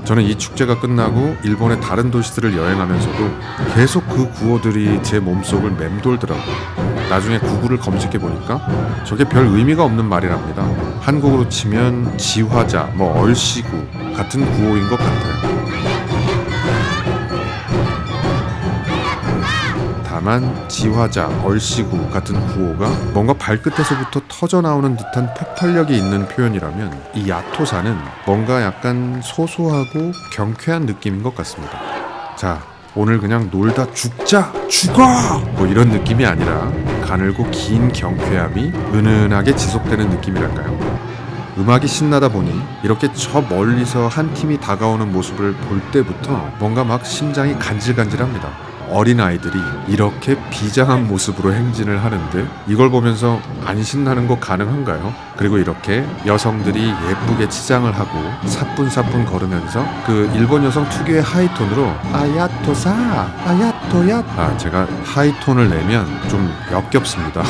저는 이 축제가 끝나고 일본의 다른 도시들을 여행하면서도 계속 그 구호들이 제 몸속을 맴돌더라고요. 나중에 구글을 검색해보니까 저게 별 의미가 없는 말이랍니다. 한국으로 치면 지화자, 얼씨구 같은 구호인 것 같아요. 다만 지화자, 얼씨구 같은 구호가 뭔가 발끝에서부터 터져나오는 듯한 폭발력이 있는 표현이라면 이 야토사는 뭔가 약간 소소하고 경쾌한 느낌인 것 같습니다. 자, 오늘 그냥 놀다 죽자! 죽어! 이런 느낌이 아니라 가늘고 긴 경쾌함이 은은하게 지속되는 느낌이랄까요? 음악이 신나다 보니 이렇게 저 멀리서 한 팀이 다가오는 모습을 볼 때부터 뭔가 막 심장이 간질간질합니다. 어린아이들이 이렇게 비장한 모습으로 행진을 하는데 이걸 보면서 안 신나는 거 가능한가요? 그리고 이렇게 여성들이 예쁘게 치장을 하고 사뿐사뿐 걸으면서 그 일본 여성 특유의 하이톤으로 아야토사 아야토야 제가 하이톤을 내면 좀 역겹습니다.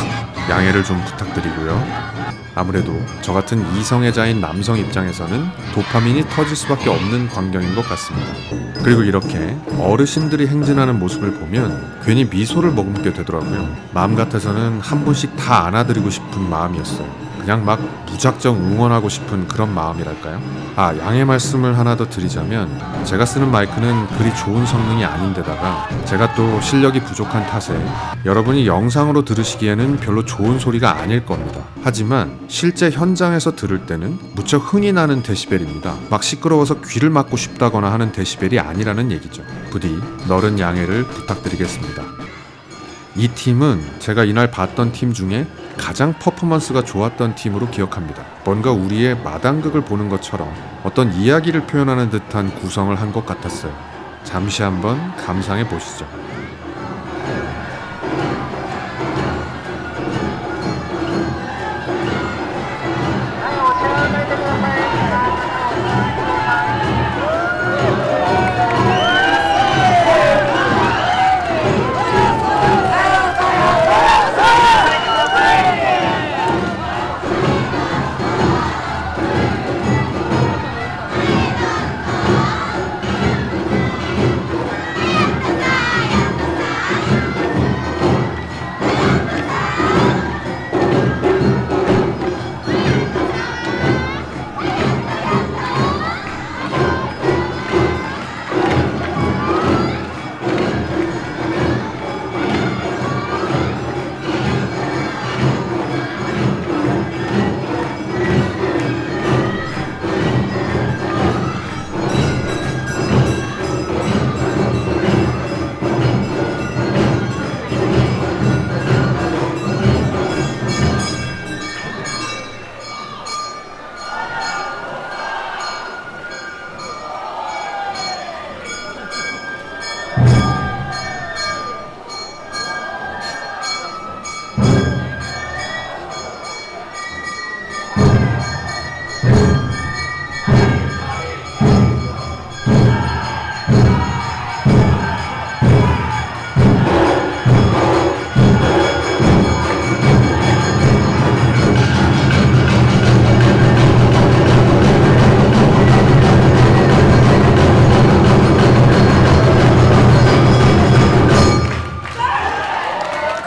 양해를 좀 부탁드리고요. 아무래도 저 같은 이성애자인 남성 입장에서는 도파민이 터질 수밖에 없는 광경인 것 같습니다. 그리고 이렇게 어르신들이 행진하는 모습을 보면 괜히 미소를 머금게 되더라고요. 마음 같아서는 한 분씩 다 안아드리고 싶은 마음이었어요. 그냥 막 무작정 응원하고 싶은 그런 마음이랄까요? 양해 말씀을 하나 더 드리자면 제가 쓰는 마이크는 그리 좋은 성능이 아닌데다가 제가 또 실력이 부족한 탓에 여러분이 영상으로 들으시기에는 별로 좋은 소리가 아닐 겁니다. 하지만 실제 현장에서 들을 때는 무척 흥이 나는 데시벨입니다. 막 시끄러워서 귀를 막고 싶다거나 하는 데시벨이 아니라는 얘기죠. 부디 너른 양해를 부탁드리겠습니다. 이 팀은 제가 이날 봤던 팀 중에 가장 퍼포먼스가 좋았던 팀으로 기억합니다. 뭔가 우리의 마당극을 보는 것처럼 어떤 이야기를 표현하는 듯한 구성을 한 것 같았어요. 잠시 한번 감상해 보시죠.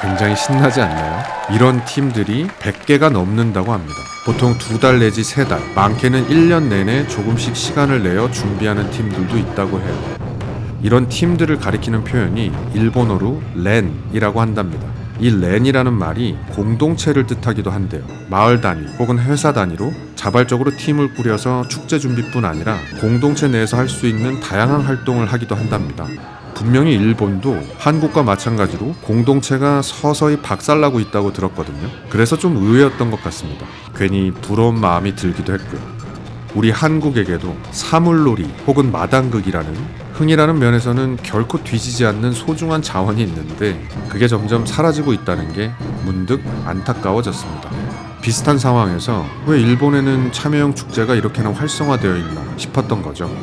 굉장히 신나지 않나요? 이런 팀들이 100개가 넘는다고 합니다. 보통 2달 내지 3달, 많게는 1년 내내 조금씩 시간을 내어 준비하는 팀들도 있다고 해요. 이런 팀들을 가리키는 표현이 일본어로 렌이라고 한답니다. 이 렌이라는 말이 공동체를 뜻하기도 한데요. 마을 단위 혹은 회사 단위로 자발적으로 팀을 꾸려서 축제 준비뿐 아니라 공동체 내에서 할 수 있는 다양한 활동을 하기도 한답니다. 분명히 일본도 한국과 마찬가지로 공동체가 서서히 박살나고 있다고 들었거든요. 그래서 좀 의외였던 것 같습니다. 괜히 부러운 마음이 들기도 했고요. 우리 한국에게도 사물놀이 혹은 마당극이라는 흥이라는 면에서는 결코 뒤지지 않는 소중한 자원이 있는데 그게 점점 사라지고 있다는 게 문득 안타까워졌습니다. 비슷한 상황에서 왜 일본에는 참여형 축제가 이렇게나 활성화되어 있나 싶었던 거죠.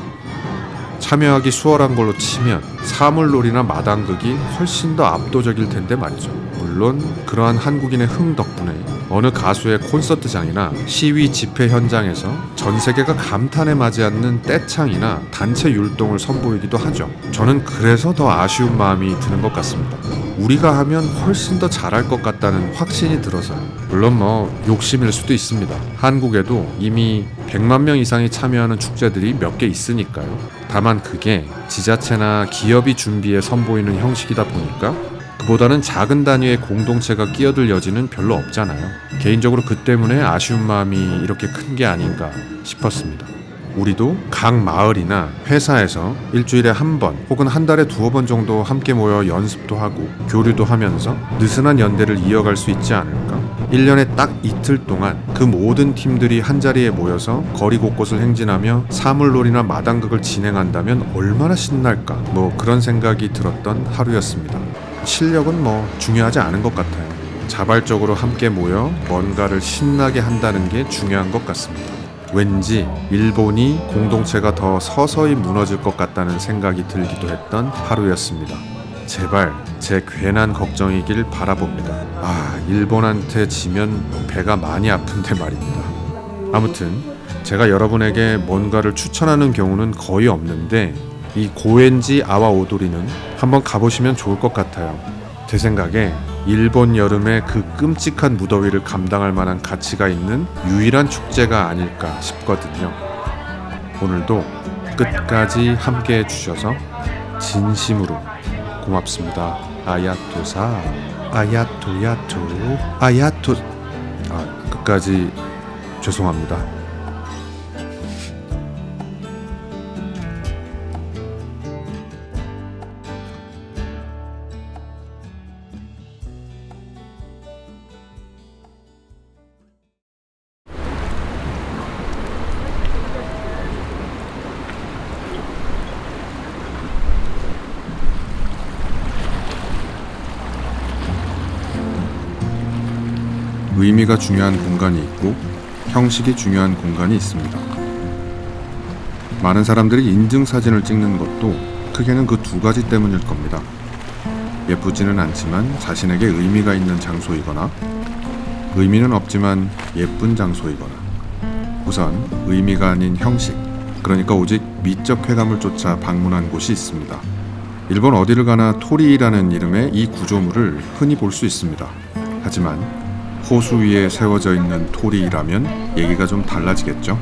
참여하기 수월한 걸로 치면 사물놀이나 마당극이 훨씬 더 압도적일 텐데 말이죠. 물론 그러한 한국인의 흥 덕분에 어느 가수의 콘서트장이나 시위 집회 현장에서 전 세계가 감탄에 맞지 않는 떼창이나 단체 율동을 선보이기도 하죠. 저는 그래서 더 아쉬운 마음이 드는 것 같습니다. 우리가 하면 훨씬 더 잘할 것 같다는 확신이 들어서요. 물론 욕심일 수도 있습니다. 한국에도 이미 100만 명 이상이 참여하는 축제들이 몇 개 있으니까요. 다만 그게 지자체나 기업이 준비해 선보이는 형식이다 보니까 그보다는 작은 단위의 공동체가 끼어들 여지는 별로 없잖아요. 개인적으로 그 때문에 아쉬운 마음이 이렇게 큰 게 아닌가 싶었습니다. 우리도 각 마을이나 회사에서 일주일에 한 번 혹은 한 달에 두어 번 정도 함께 모여 연습도 하고 교류도 하면서 느슨한 연대를 이어갈 수 있지 않을까? 1년에 딱 이틀 동안 그 모든 팀들이 한자리에 모여서 거리 곳곳을 행진하며 사물놀이나 마당극을 진행한다면 얼마나 신날까? 그런 생각이 들었던 하루였습니다. 실력은 중요하지 않은 것 같아요. 자발적으로 함께 모여 뭔가를 신나게 한다는 게 중요한 것 같습니다. 왠지 일본이 공동체가 더 서서히 무너질 것 같다는 생각이 들기도 했던 하루였습니다. 제발 제 괜한 걱정이길 바라봅니다. 일본한테 지면 배가 많이 아픈데 말입니다. 아무튼 제가 여러분에게 뭔가를 추천하는 경우는 거의 없는데 이 고엔지 아와 오도리는 한번 가보시면 좋을 것 같아요. 제 생각에 일본 여름의 그 끔찍한 무더위를 감당할 만한 가치가 있는 유일한 축제가 아닐까 싶거든요. 오늘도 끝까지 함께 해주셔서 진심으로 고맙습니다. 아야토사 아야토야토 아야토 끝까지 죄송합니다. 의미가 중요한 공간이 있고 형식이 중요한 공간이 있습니다. 많은 사람들이 인증사진을 찍는 것도 크게는 그 두 가지 때문일 겁니다. 예쁘지는 않지만 자신에게 의미가 있는 장소이거나 의미는 없지만 예쁜 장소이거나 우선 의미가 아닌 형식, 그러니까 오직 미적 쾌감을 쫓아 방문한 곳이 있습니다. 일본 어디를 가나 토리라는 이름의 이 구조물을 흔히 볼 수 있습니다. 하지만 호수 위에 세워져 있는 토리라면 얘기가 좀 달라지겠죠?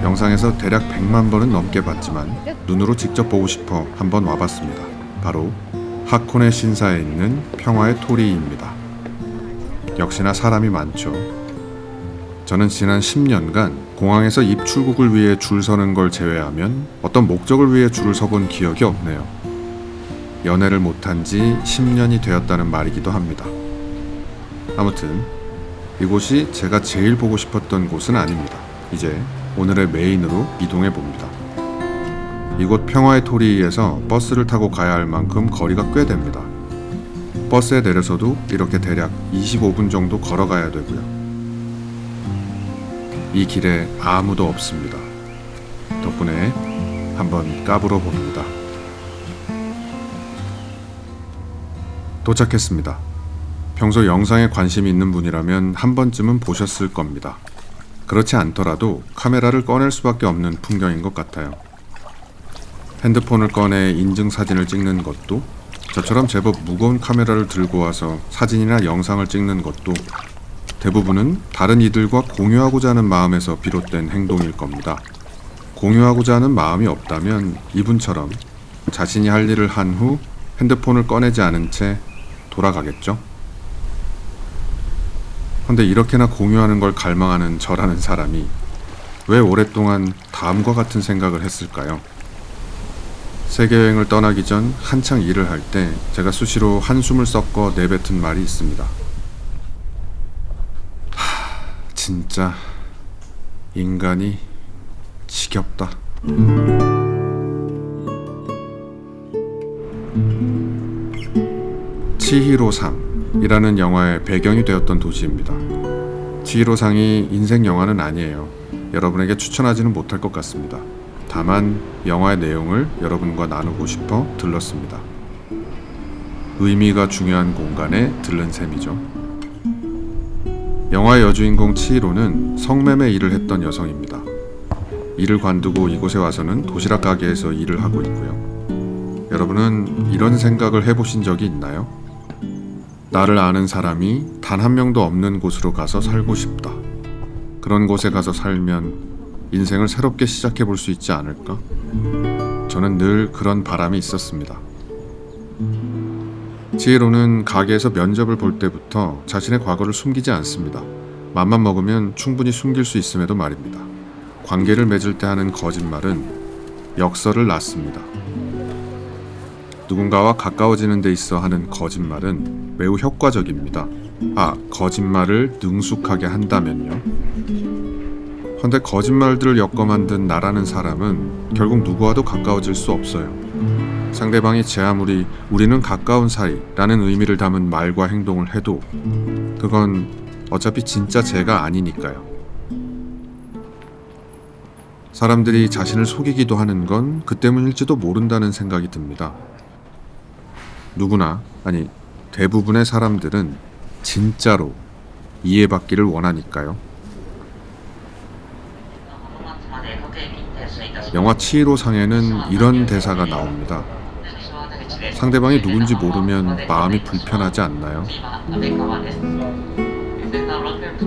영상에서 대략 100만 번은 넘게 봤지만 눈으로 직접 보고 싶어 한번 와봤습니다. 바로 하코네 신사에 있는 평화의 토리입니다. 역시나 사람이 많죠. 저는 지난 10년간 공항에서 입출국을 위해 줄 서는 걸 제외하면 어떤 목적을 위해 줄을 서본 기억이 없네요. 연애를 못한 지 10년이 되었다는 말이기도 합니다. 아무튼 이곳이 제가 제일 보고 싶었던 곳은 아닙니다. 이제 오늘의 메인으로 이동해 봅니다. 이곳 평화의 토리에서 버스를 타고 가야 할 만큼 거리가 꽤 됩니다. 버스에 내려서도 이렇게 대략 25분 정도 걸어가야 되고요. 이 길에 아무도 없습니다. 덕분에 한번 까불어 봅니다. 도착했습니다. 평소 영상에 관심이 있는 분이라면 한 번쯤은 보셨을 겁니다. 그렇지 않더라도 카메라를 꺼낼 수밖에 없는 풍경인 것 같아요. 핸드폰을 꺼내 인증사진을 찍는 것도, 저처럼 제법 무거운 카메라를 들고 와서 사진이나 영상을 찍는 것도 대부분은 다른 이들과 공유하고자 하는 마음에서 비롯된 행동일 겁니다. 공유하고자 하는 마음이 없다면 이분처럼 자신이 할 일을 한 후 핸드폰을 꺼내지 않은 채 돌아가겠죠? 근데 이렇게나 공유하는 걸 갈망하는 저라는 사람이 왜 오랫동안 다음과 같은 생각을 했을까요? 세계여행을 떠나기 전 한창 일을 할 때 제가 수시로 한숨을 섞어 내뱉은 말이 있습니다. 진짜 인간이 지겹다. 치히로상이라는 영화의 배경이 되었던 도시입니다. 치히로상이 인생 영화는 아니에요. 여러분에게 추천하지는 못할 것 같습니다. 다만 영화의 내용을 여러분과 나누고 싶어 들렀습니다. 의미가 중요한 공간에 들른 셈이죠. 영화의 여주인공 치히로는 성매매 일을 했던 여성입니다. 일을 관두고 이곳에 와서는 도시락 가게에서 일을 하고 있고요. 여러분은 이런 생각을 해보신 적이 있나요? 나를 아는 사람이 단 한 명도 없는 곳으로 가서 살고 싶다. 그런 곳에 가서 살면 인생을 새롭게 시작해 볼 수 있지 않을까? 저는 늘 그런 바람이 있었습니다. 치히로는 가게에서 면접을 볼 때부터 자신의 과거를 숨기지 않습니다. 맘만 먹으면 충분히 숨길 수 있음에도 말입니다. 관계를 맺을 때 하는 거짓말은 역설을 낳습니다. 누군가와 가까워지는 데 있어 하는 거짓말은 매우 효과적입니다. 거짓말을 능숙하게 한다면요. 헌데 거짓말들을 엮어 만든 나라는 사람은 결국 누구와도 가까워질 수 없어요. 상대방이 제 아무리 우리는 가까운 사이라는 의미를 담은 말과 행동을 해도 그건 어차피 진짜 제가 아니니까요. 사람들이 자신을 속이기도 하는 건 그 때문일지도 모른다는 생각이 듭니다. 누구나, 아니 대부분의 사람들은 진짜로 이해받기를 원하니까요. 영화 치히로 상에는 이런 대사가 나옵니다. 상대방이 누군지 모르면 마음이 불편하지 않나요?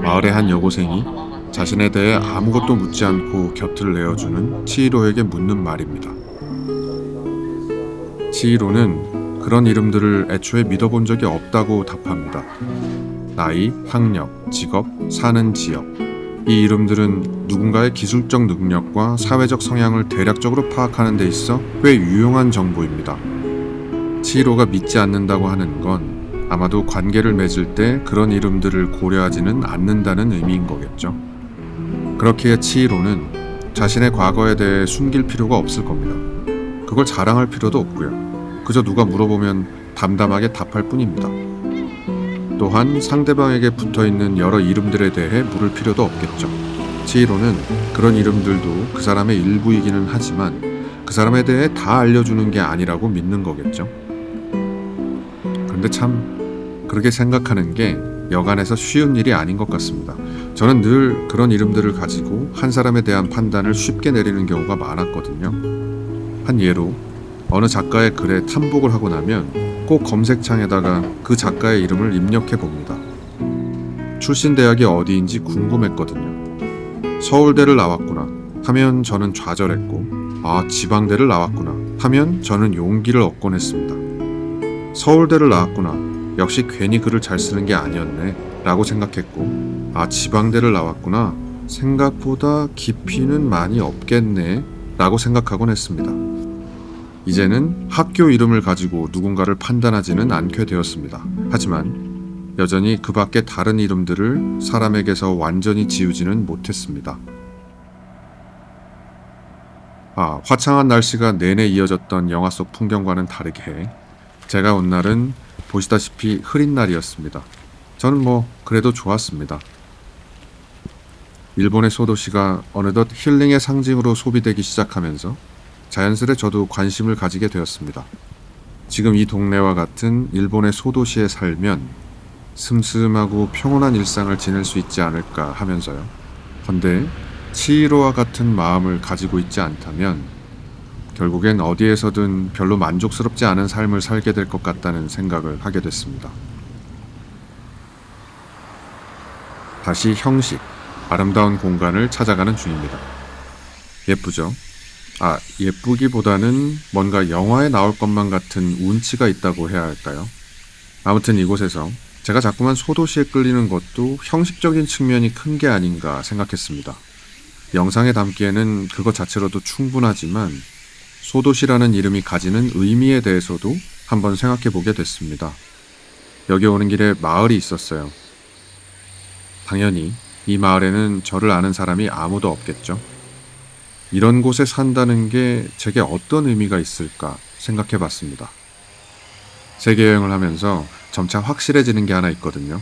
마을의 한 여고생이 자신에 대해 아무것도 묻지 않고 곁을 내어주는 치히로에게 묻는 말입니다. 치히로는 그런 이름들을 애초에 믿어본 적이 없다고 답합니다. 나이, 학력, 직업, 사는 지역. 이 이름들은 누군가의 기술적 능력과 사회적 성향을 대략적으로 파악하는 데 있어 꽤 유용한 정보입니다. 치히로가 믿지 않는다고 하는 건 아마도 관계를 맺을 때 그런 이름들을 고려하지는 않는다는 의미인 거겠죠. 그렇기에 치히로는 자신의 과거에 대해 숨길 필요가 없을 겁니다. 그걸 자랑할 필요도 없고요. 그저 누가 물어보면 담담하게 답할 뿐입니다. 또한 상대방에게 붙어있는 여러 이름들에 대해 물을 필요도 없겠죠. 치히로는 그런 이름들도 그 사람의 일부이기는 하지만 그 사람에 대해 다 알려주는 게 아니라고 믿는 거겠죠. 그런데 참 그렇게 생각하는 게 여간해서 쉬운 일이 아닌 것 같습니다. 저는 늘 그런 이름들을 가지고 한 사람에 대한 판단을 쉽게 내리는 경우가 많았거든요. 한 예로 어느 작가의 글에 탐복을 하고 나면 꼭 검색창에다가 그 작가의 이름을 입력해 봅니다. 출신 대학이 어디인지 궁금했거든요. 서울대를 나왔구나 하면 저는 좌절했고, 지방대를 나왔구나 하면 저는 용기를 얻곤 했습니다. 서울대를 나왔구나, 역시 괜히 글을 잘 쓰는 게 아니었네 라고 생각했고, 지방대를 나왔구나, 생각보다 깊이는 많이 없겠네 라고 생각하곤 했습니다. 이제는 학교 이름을 가지고 누군가를 판단하지는 않게 되었습니다. 하지만 여전히 그 밖에 다른 이름들을 사람에게서 완전히 지우지는 못했습니다. 화창한 날씨가 내내 이어졌던 영화 속 풍경과는 다르게 제가 온 날은 보시다시피 흐린 날이었습니다. 저는 그래도 좋았습니다. 일본의 소도시가 어느덧 힐링의 상징으로 소비되기 시작하면서 자연스레 저도 관심을 가지게 되었습니다. 지금 이 동네와 같은 일본의 소도시에 살면 슴슴하고 평온한 일상을 지낼 수 있지 않을까 하면서요. 헌데 치히로와 같은 마음을 가지고 있지 않다면 결국엔 어디에서든 별로 만족스럽지 않은 삶을 살게 될 것 같다는 생각을 하게 됐습니다. 다시 형식, 아름다운 공간을 찾아가는 중입니다. 예쁘죠? 예쁘기보다는 뭔가 영화에 나올 것만 같은 운치가 있다고 해야 할까요? 아무튼 이곳에서 제가 자꾸만 소도시에 끌리는 것도 형식적인 측면이 큰 게 아닌가 생각했습니다. 영상에 담기에는 그것 자체로도 충분하지만 소도시라는 이름이 가지는 의미에 대해서도 한번 생각해 보게 됐습니다. 여기 오는 길에 마을이 있었어요. 당연히 이 마을에는 저를 아는 사람이 아무도 없겠죠. 이런 곳에 산다는 게 제게 어떤 의미가 있을까 생각해 봤습니다. 세계여행을 하면서 점차 확실해지는 게 하나 있거든요.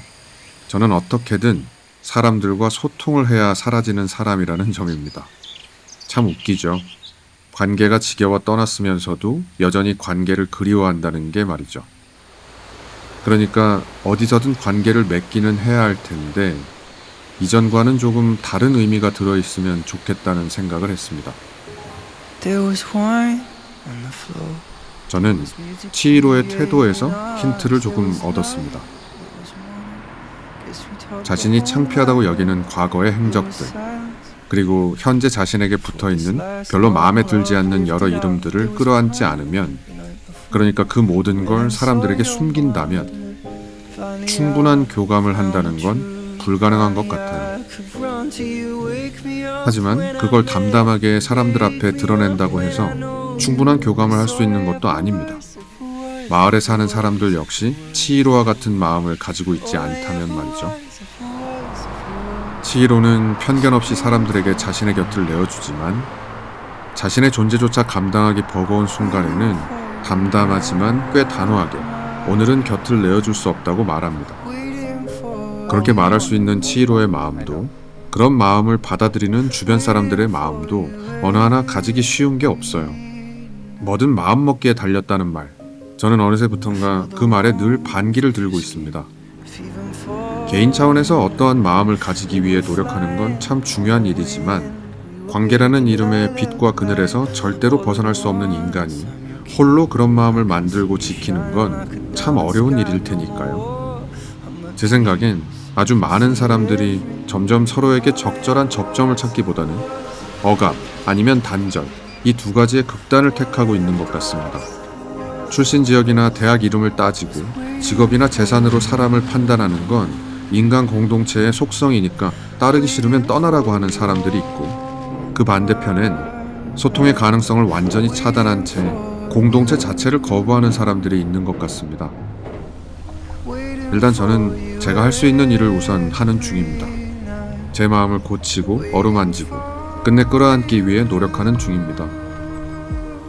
저는 어떻게든 사람들과 소통을 해야 사라지는 사람이라는 점입니다. 참 웃기죠. 관계가 지겨워 떠났으면서도 여전히 관계를 그리워한다는 게 말이죠. 그러니까 어디서든 관계를 맺기는 해야 할 텐데 이전과는 조금 다른 의미가 들어있으면 좋겠다는 생각을 했습니다. There was wine on the floor. 저는 치히로의 태도에서 힌트를 조금 얻었습니다. 자신이 창피하다고 여기는 과거의 행적들, 그리고 현재 자신에게 붙어있는 별로 마음에 들지 않는 여러 이름들을 끌어안지 않으면, 그러니까 그 모든 걸 사람들에게 숨긴다면 충분한 교감을 한다는 건 불가능한 것 같아요. 하지만 그걸 담담하게 사람들 앞에 드러낸다고 해서 충분한 교감을 할 수 있는 것도 아닙니다. 마을에 사는 사람들 역시 치히로와 같은 마음을 가지고 있지 않다면 말이죠. 치히로는 편견 없이 사람들에게 자신의 곁을 내어주지만 자신의 존재조차 감당하기 버거운 순간에는 담담하지만 꽤 단호하게 오늘은 곁을 내어줄 수 없다고 말합니다. 그렇게 말할 수 있는 치히로의 마음도, 그런 마음을 받아들이는 주변 사람들의 마음도 어느 하나 가지기 쉬운 게 없어요. 뭐든 마음먹기에 달렸다는 말, 저는 어느새부턴가 그 말에 늘 반기를 들고 있습니다. 개인 차원에서 어떠한 마음을 가지기 위해 노력하는 건 참 중요한 일이지만 관계라는 이름의 빛과 그늘에서 절대로 벗어날 수 없는 인간이 홀로 그런 마음을 만들고 지키는 건 참 어려운 일일 테니까요. 제 생각엔 아주 많은 사람들이 점점 서로에게 적절한 접점을 찾기보다는 억압 아니면 단절, 이 두 가지의 극단을 택하고 있는 것 같습니다. 출신 지역이나 대학 이름을 따지고 직업이나 재산으로 사람을 판단하는 건 인간 공동체의 속성이니까 따르기 싫으면 떠나라고 하는 사람들이 있고, 그 반대편엔 소통의 가능성을 완전히 차단한 채 공동체 자체를 거부하는 사람들이 있는 것 같습니다. 일단 저는 제가 할 수 있는 일을 우선 하는 중입니다. 제 마음을 고치고 어루만지고 끝내 끌어안기 위해 노력하는 중입니다.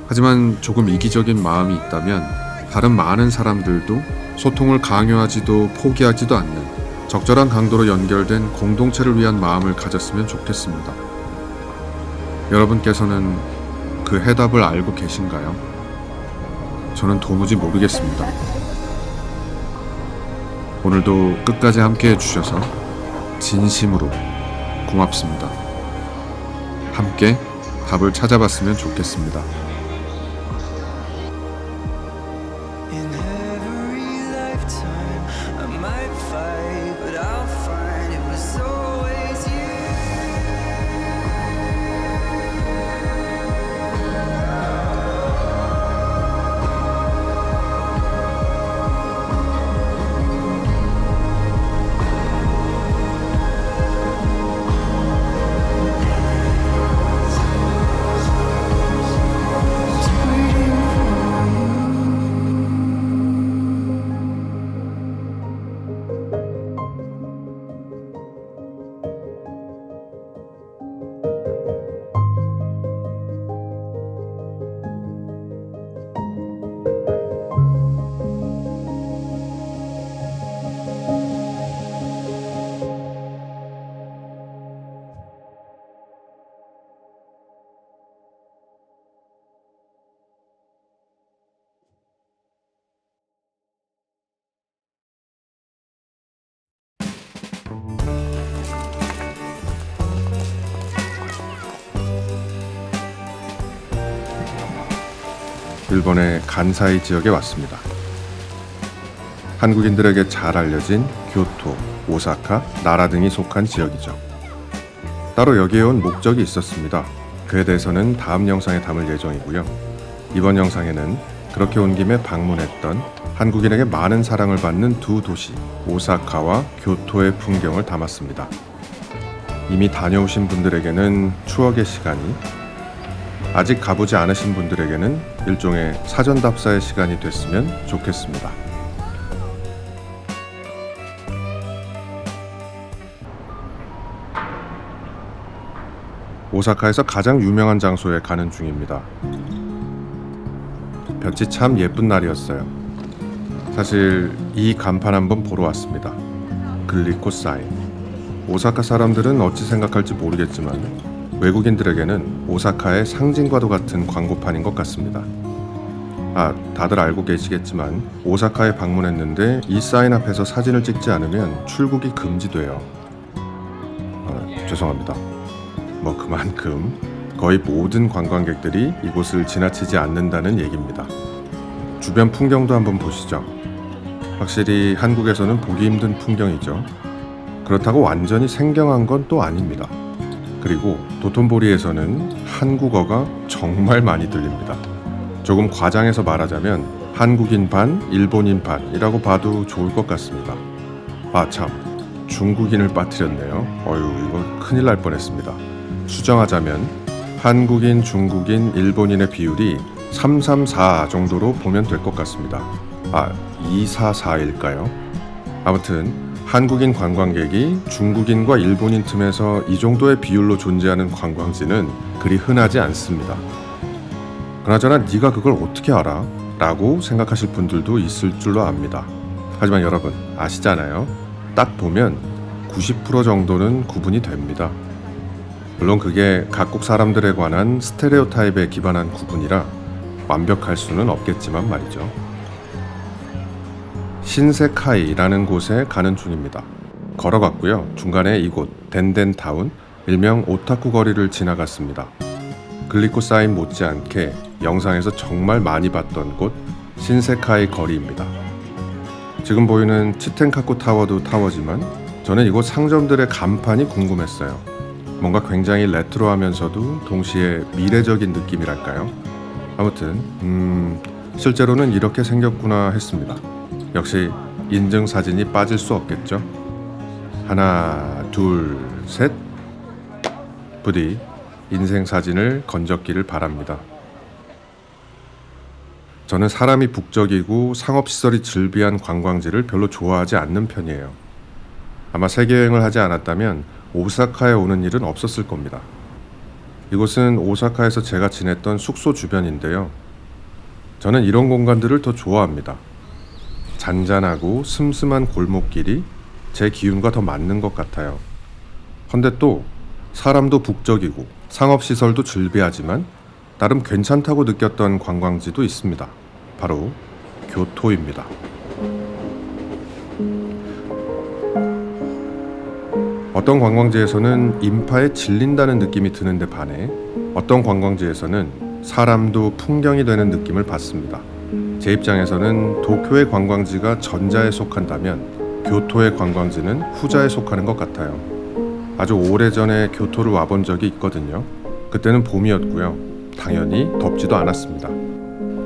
하지만 조금 이기적인 마음이 있다면 다른 많은 사람들도 소통을 강요하지도 포기하지도 않는 적절한 강도로 연결된 공동체를 위한 마음을 가졌으면 좋겠습니다. 여러분께서는 그 해답을 알고 계신가요? 저는 도무지 모르겠습니다. 오늘도 끝까지 함께 해주셔서 진심으로 고맙습니다. 함께 답을 찾아봤으면 좋겠습니다. In every lifetime, I might fight, but I'll find it was always you. 일본의 간사이 지역에 왔습니다. 한국인들에게 잘 알려진 교토, 오사카, 나라 등이 속한 지역이죠. 따로 여기에 온 목적이 있었습니다. 그에 대해서는 다음 영상에 담을 예정이고요. 이번 영상에는 그렇게 온 김에 방문했던 한국인에게 많은 사랑을 받는 두 도시, 오사카와 교토의 풍경을 담았습니다. 이미 다녀오신 분들에게는 추억의 시간이, 아직 가보지 않으신 분들에게는 일종의 사전 답사의 시간이 됐으면 좋겠습니다. 오사카에서 가장 유명한 장소에 가는 중입니다. 볕이 참 예쁜 날이었어요. 사실 이 간판 한번 보러 왔습니다. 글리코 사인. 오사카 사람들은 어찌 생각할지 모르겠지만 외국인들에게는 오사카의 상징과도 같은 광고판인 것 같습니다. 다들 알고 계시겠지만 오사카에 방문했는데 이 사인 앞에서 사진을 찍지 않으면 출국이 금지돼요. 죄송합니다. 뭐 그만큼 거의 모든 관광객들이 이곳을 지나치지 않는다는 얘기입니다. 주변 풍경도 한번 보시죠. 확실히 한국에서는 보기 힘든 풍경이죠. 그렇다고 완전히 생경한 건 또 아닙니다. 그리고 도톤보리에서는 한국어가 정말 많이 들립니다. 조금 과장해서 말하자면 한국인 반, 일본인 반이라고 봐도 좋을 것 같습니다. 아 참, 중국인을 빠뜨렸네요. 이거 큰일 날 뻔했습니다. 수정하자면 한국인, 중국인, 일본인의 비율이 334 정도로 보면 될 것 같습니다. 244일까요? 아무튼 한국인 관광객이 중국인과 일본인 틈에서 이 정도의 비율로 존재하는 관광지는 그리 흔하지 않습니다. 그나저나 네가 그걸 어떻게 알아? 라고 생각하실 분들도 있을 줄로 압니다. 하지만 여러분 아시잖아요. 딱 보면 90% 정도는 구분이 됩니다. 물론 그게 각국 사람들에 관한 스테레오타입에 기반한 구분이라 완벽할 수는 없겠지만 말이죠. 신세카이라는 곳에 가는 중입니다. 걸어갔고요. 중간에 이곳 덴덴타운, 일명 오타쿠 거리를 지나갔습니다. 글리코 사인 못지않게 영상에서 정말 많이 봤던 곳 신세카이 거리입니다. 지금 보이는 치텐카쿠 타워도 타워지만 저는 이곳 상점들의 간판이 궁금했어요. 뭔가 굉장히 레트로하면서도 동시에 미래적인 느낌이랄까요? 아무튼 실제로는 이렇게 생겼구나 했습니다. 역시 인증사진이 빠질 수 없겠죠? 하나, 둘, 셋. 부디 인생사진을 건졌기를 바랍니다. 저는 사람이 북적이고 상업시설이 즐비한 관광지를 별로 좋아하지 않는 편이에요. 아마 세계여행을 하지 않았다면 오사카에 오는 일은 없었을 겁니다. 이곳은 오사카에서 제가 지냈던 숙소 주변인데요. 저는 이런 공간들을 더 좋아합니다. 잔잔하고 슴슴한 골목길이 제 기운과 더 맞는 것 같아요. 헌데 또 사람도 북적이고 상업시설도 즐비하지만 나름 괜찮다고 느꼈던 관광지도 있습니다. 바로 교토입니다. 어떤 관광지에서는 인파에 질린다는 느낌이 드는데 반해 어떤 관광지에서는 사람도 풍경이 되는 느낌을 받습니다. 제 입장에서는 도쿄의 관광지가 전자에 속한다면 교토의 관광지는 후자에 속하는 것 같아요. 아주 오래전에 교토를 와본 적이 있거든요. 그때는 봄이었고요. 당연히 덥지도 않았습니다.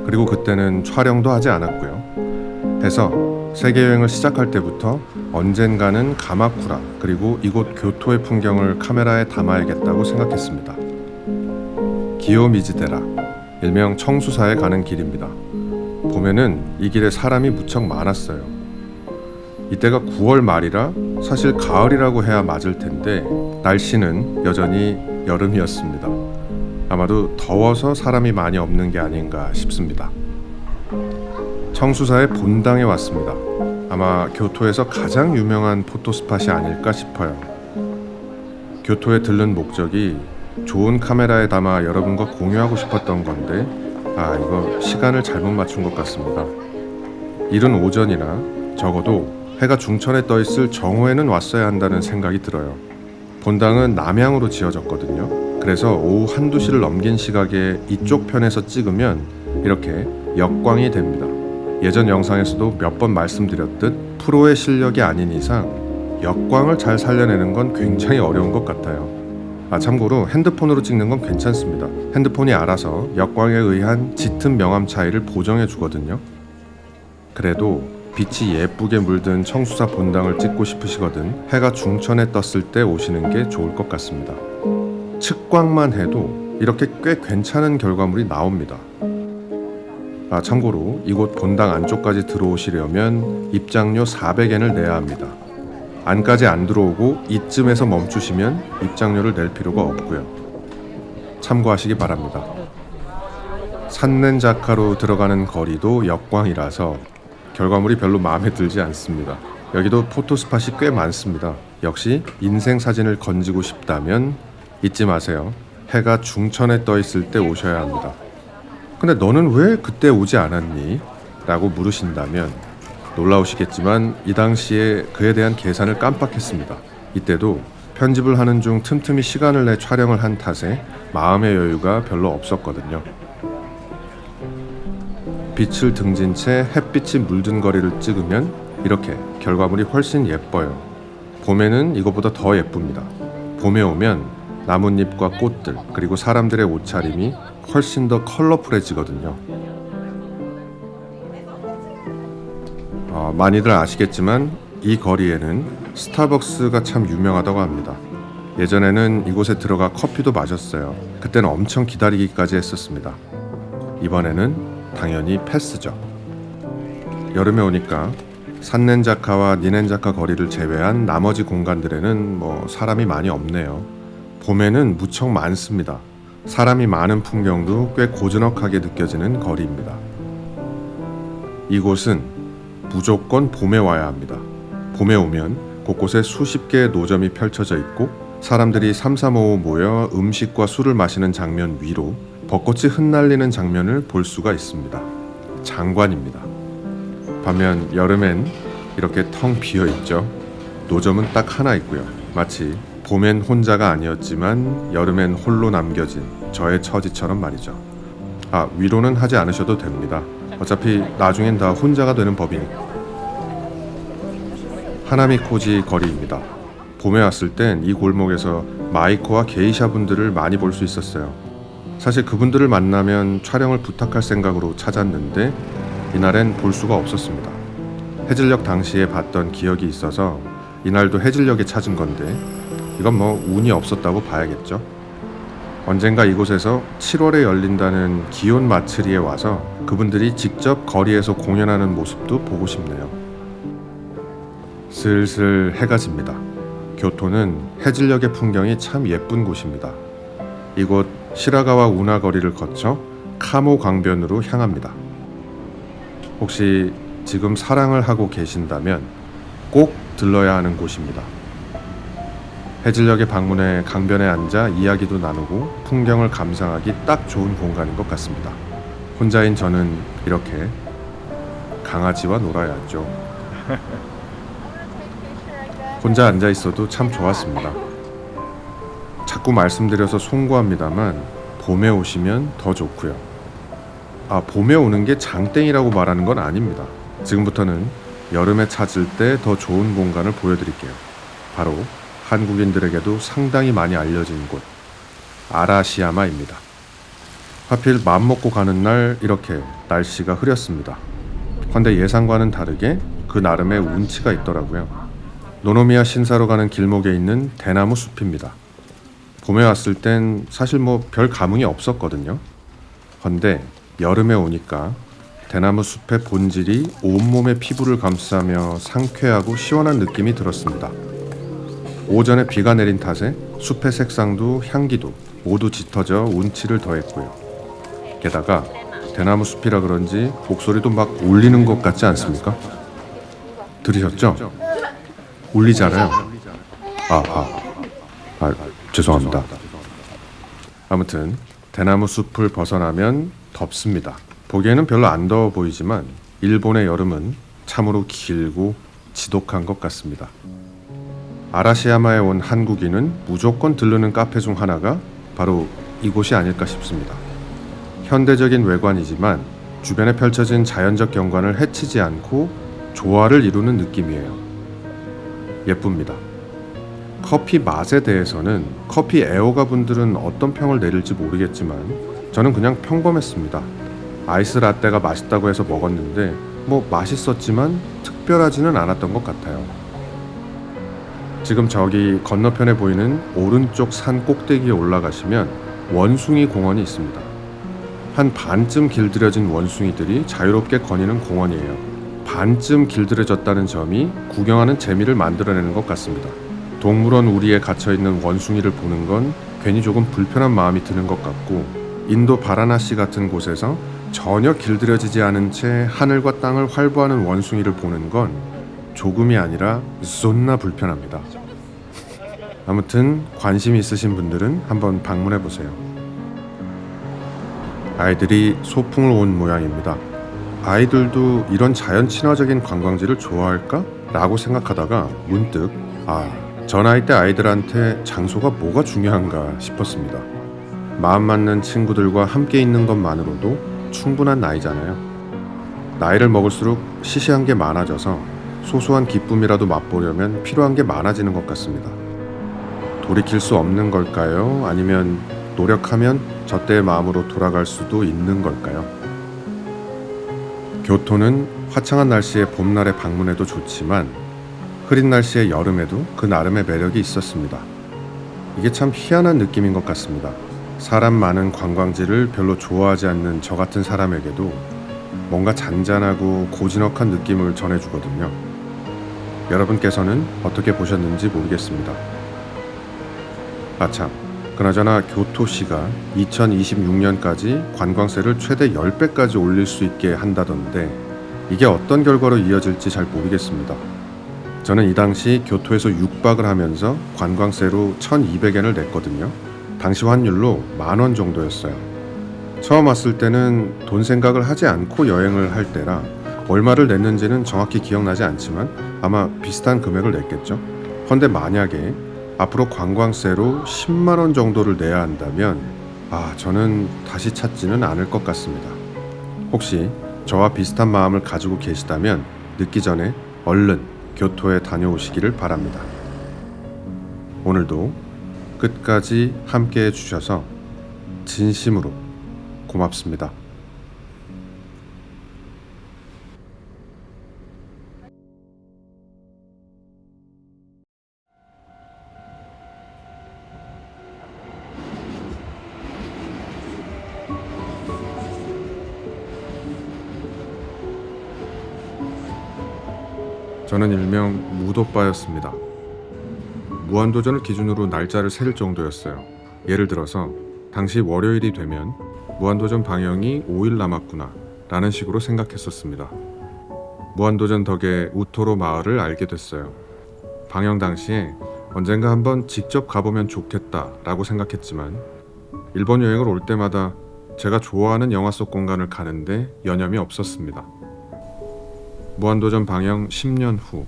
그리고 그때는 촬영도 하지 않았고요. 해서 세계여행을 시작할 때부터 언젠가는 가마쿠라 그리고 이곳 교토의 풍경을 카메라에 담아야겠다고 생각했습니다. 기요미즈데라, 일명 청수사에 가는 길입니다. 보면은 이 길에 사람이 무척 많았어요. 이때가 9월 말이라 사실 가을이라고 해야 맞을 텐데 날씨는 여전히 여름이었습니다. 아마도 더워서 사람이 많이 없는 게 아닌가 싶습니다. 청수사의 본당에 왔습니다. 아마 교토에서 가장 유명한 포토스팟이 아닐까 싶어요. 교토에 들른 목적이 좋은 카메라에 담아 여러분과 공유하고 싶었던 건데 이거 시간을 잘못 맞춘 것 같습니다. 이른 오전이나 적어도 해가 중천에 떠있을 정오에는 왔어야 한다는 생각이 들어요. 본당은 남향으로 지어졌거든요. 그래서 오후 1~2시를 넘긴 시각에 이쪽 편에서 찍으면 이렇게 역광이 됩니다. 예전 영상에서도 몇 번 말씀드렸듯 프로의 실력이 아닌 이상 역광을 잘 살려내는 건 굉장히 어려운 것 같아요. 참고로 핸드폰으로 찍는 건 괜찮습니다. 핸드폰이 알아서 역광에 의한 짙은 명암 차이를 보정해 주거든요. 그래도 빛이 예쁘게 물든 청수사 본당을 찍고 싶으시거든 해가 중천에 떴을 때 오시는 게 좋을 것 같습니다. 측광만 해도 이렇게 꽤 괜찮은 결과물이 나옵니다. 참고로 이곳 본당 안쪽까지 들어오시려면 입장료 400엔을 내야 합니다. 안까지 안 들어오고 이쯤에서 멈추시면 입장료를 낼 필요가 없고요. 참고하시기 바랍니다. 산넨자카로 들어가는 거리도 역광이라서 결과물이 별로 마음에 들지 않습니다. 여기도 포토스팟이 꽤 많습니다. 역시 인생 사진을 건지고 싶다면 잊지 마세요. 해가 중천에 떠 있을 때 오셔야 합니다. 근데 너는 왜 그때 오지 않았니? 라고 물으신다면 놀라우시겠지만 이 당시에 그에 대한 계산을 깜빡했습니다. 이때도 편집을 하는 중 틈틈이 시간을 내 촬영을 한 탓에 마음의 여유가 별로 없었거든요. 빛을 등진 채 햇빛이 물든 거리를 찍으면 이렇게 결과물이 훨씬 예뻐요. 봄에는 이것보다 더 예쁩니다. 봄에 오면 나뭇잎과 꽃들 그리고 사람들의 옷차림이 훨씬 더 컬러풀해지거든요. 많이들 아시겠지만 이 거리에는 스타벅스가 참 유명하다고 합니다. 예전에는 이곳에 들어가 커피도 마셨어요. 그때는 엄청 기다리기까지 했었습니다. 이번에는 당연히 패스죠. 여름에 오니까 산넨자카와 니넨자카 거리를 제외한 나머지 공간들에는 사람이 많이 없네요. 봄에는 무척 많습니다. 사람이 많은 풍경도 꽤 고즈넉하게 느껴지는 거리입니다. 이곳은 무조건 봄에 와야 합니다. 봄에 오면 곳곳에 수십 개의 노점이 펼쳐져 있고 사람들이 삼삼오오 모여 음식과 술을 마시는 장면 위로 벚꽃이 흩날리는 장면을 볼 수가 있습니다. 장관입니다. 반면 여름엔 이렇게 텅 비어 있죠. 노점은 딱 하나 있고요. 마치 봄엔 혼자가 아니었지만 여름엔 홀로 남겨진 저의 처지처럼 말이죠. 위로는 하지 않으셔도 됩니다. 어차피 나중엔 다 혼자가 되는 법이니까. 하나미코지 거리입니다. 봄에 왔을 땐 이 골목에서 마이코와 게이샤 분들을 많이 볼 수 있었어요. 사실 그분들을 만나면 촬영을 부탁할 생각으로 찾았는데 이날엔 볼 수가 없었습니다. 해질녘 당시에 봤던 기억이 있어서 이날도 해질녘에 찾은 건데 이건 운이 없었다고 봐야겠죠. 언젠가 이곳에서 7월에 열린다는 기온 마츠리에 와서 그분들이 직접 거리에서 공연하는 모습도 보고 싶네요. 슬슬 해가 집니다. 교토는 해질녘의 풍경이 참 예쁜 곳입니다. 이곳 시라가와 우나 거리를 거쳐 카모 강변으로 향합니다. 혹시 지금 사랑을 하고 계신다면 꼭 들러야 하는 곳입니다. 해질녘에 방문해 강변에 앉아 이야기도 나누고 풍경을 감상하기 딱 좋은 공간인 것 같습니다. 혼자인 저는 이렇게 강아지와 놀아야죠. 혼자 앉아 있어도 참 좋았습니다. 자꾸 말씀드려서 송구합니다만 봄에 오시면 더 좋고요. 봄에 오는 게 장땡이라고 말하는 건 아닙니다. 지금부터는 여름에 찾을 때 더 좋은 공간을 보여드릴게요. 바로 한국인들에게도 상당히 많이 알려진 곳 아라시야마입니다. 하필 맘먹고 가는 날 이렇게 날씨가 흐렸습니다. 그런데 예상과는 다르게 그 나름의 운치가 있더라고요. 노노미야 신사로 가는 길목에 있는 대나무 숲입니다. 봄에 왔을 땐 사실 별 감흥이 없었거든요. 그런데 여름에 오니까 대나무 숲의 본질이 온몸의 피부를 감싸며 상쾌하고 시원한 느낌이 들었습니다. 오전에 비가 내린 탓에 숲의 색상도 향기도 모두 짙어져 운치를 더했고요. 게다가 대나무 숲이라 그런지 목소리도 막 울리는 것 같지 않습니까? 들으셨죠? 울리잖아요. 죄송합니다. 아무튼 대나무 숲을 벗어나면 덥습니다. 보기에는 별로 안 더워 보이지만 일본의 여름은 참으로 길고 지독한 것 같습니다. 아라시야마에 온 한국인은 무조건 들르는 카페 중 하나가 바로 이곳이 아닐까 싶습니다. 현대적인 외관이지만 주변에 펼쳐진 자연적 경관을 해치지 않고 조화를 이루는 느낌이에요. 예쁩니다. 커피 맛에 대해서는 커피 애호가 분들은 어떤 평을 내릴지 모르겠지만 저는 그냥 평범했습니다. 아이스 라떼가 맛있다고 해서 먹었는데 맛있었지만 특별하지는 않았던 것 같아요. 지금 저기 건너편에 보이는 오른쪽 산 꼭대기에 올라가시면 원숭이 공원이 있습니다. 한 반쯤 길들여진 원숭이들이 자유롭게 거니는 공원이에요. 반쯤 길들여졌다는 점이 구경하는 재미를 만들어내는 것 같습니다. 동물원 우리에 갇혀있는 원숭이를 보는 건 괜히 조금 불편한 마음이 드는 것 같고 인도 바라나시 같은 곳에서 전혀 길들여지지 않은 채 하늘과 땅을 활보하는 원숭이를 보는 건 조금이 아니라 쏜나 불편합니다. 아무튼 관심 있으신 분들은 한번 방문해 보세요. 아이들이 소풍을 온 모양입니다. 아이들도 이런 자연 친화적인 관광지를 좋아할까? 라고 생각하다가 문득 저 나이 때 아이들한테 장소가 뭐가 중요한가 싶었습니다. 마음 맞는 친구들과 함께 있는 것만으로도 충분한 나이잖아요. 나이를 먹을수록 시시한 게 많아져서 소소한 기쁨이라도 맛보려면 필요한 게 많아지는 것 같습니다. 돌이킬 수 없는 걸까요? 아니면 노력하면 저 때의 마음으로 돌아갈 수도 있는 걸까요? 교토는 화창한 날씨의 봄날에 방문해도 좋지만 흐린 날씨의 여름에도 그 나름의 매력이 있었습니다. 이게 참 희한한 느낌인 것 같습니다. 사람 많은 관광지를 별로 좋아하지 않는 저 같은 사람에게도 뭔가 잔잔하고 고즈넉한 느낌을 전해주거든요. 여러분께서는 어떻게 보셨는지 모르겠습니다. 아참, 그나저나 교토시가 2026년까지 관광세를 최대 10배까지 올릴 수 있게 한다던데 이게 어떤 결과로 이어질지 잘 모르겠습니다. 저는 이 당시 교토에서 6박을 하면서 관광세로 1,200엔을 냈거든요. 당시 환율로 10,000원 정도였어요. 처음 왔을 때는 돈 생각을 하지 않고 여행을 할 때라 얼마를 냈는지는 정확히 기억나지 않지만 아마 비슷한 금액을 냈겠죠. 헌데 만약에 앞으로 관광세로 10만원 정도를 내야 한다면 저는 다시 찾지는 않을 것 같습니다. 혹시 저와 비슷한 마음을 가지고 계시다면 늦기 전에 얼른 교토에 다녀오시기를 바랍니다. 오늘도 끝까지 함께 해주셔서 진심으로 고맙습니다. 저는 일명 무도빠였습니다. 무한도전을 기준으로 날짜를 세를 정도였어요. 예를 들어서 당시 월요일이 되면 무한도전 방영이 5일 남았구나 라는 식으로 생각했었습니다. 무한도전 덕에 우토로 마을을 알게 됐어요. 방영 당시에 언젠가 한번 직접 가보면 좋겠다 라고 생각했지만 일본 여행을 올 때마다 제가 좋아하는 영화 속 공간을 가는데 여념이 없었습니다. 무한도전 방영 10년 후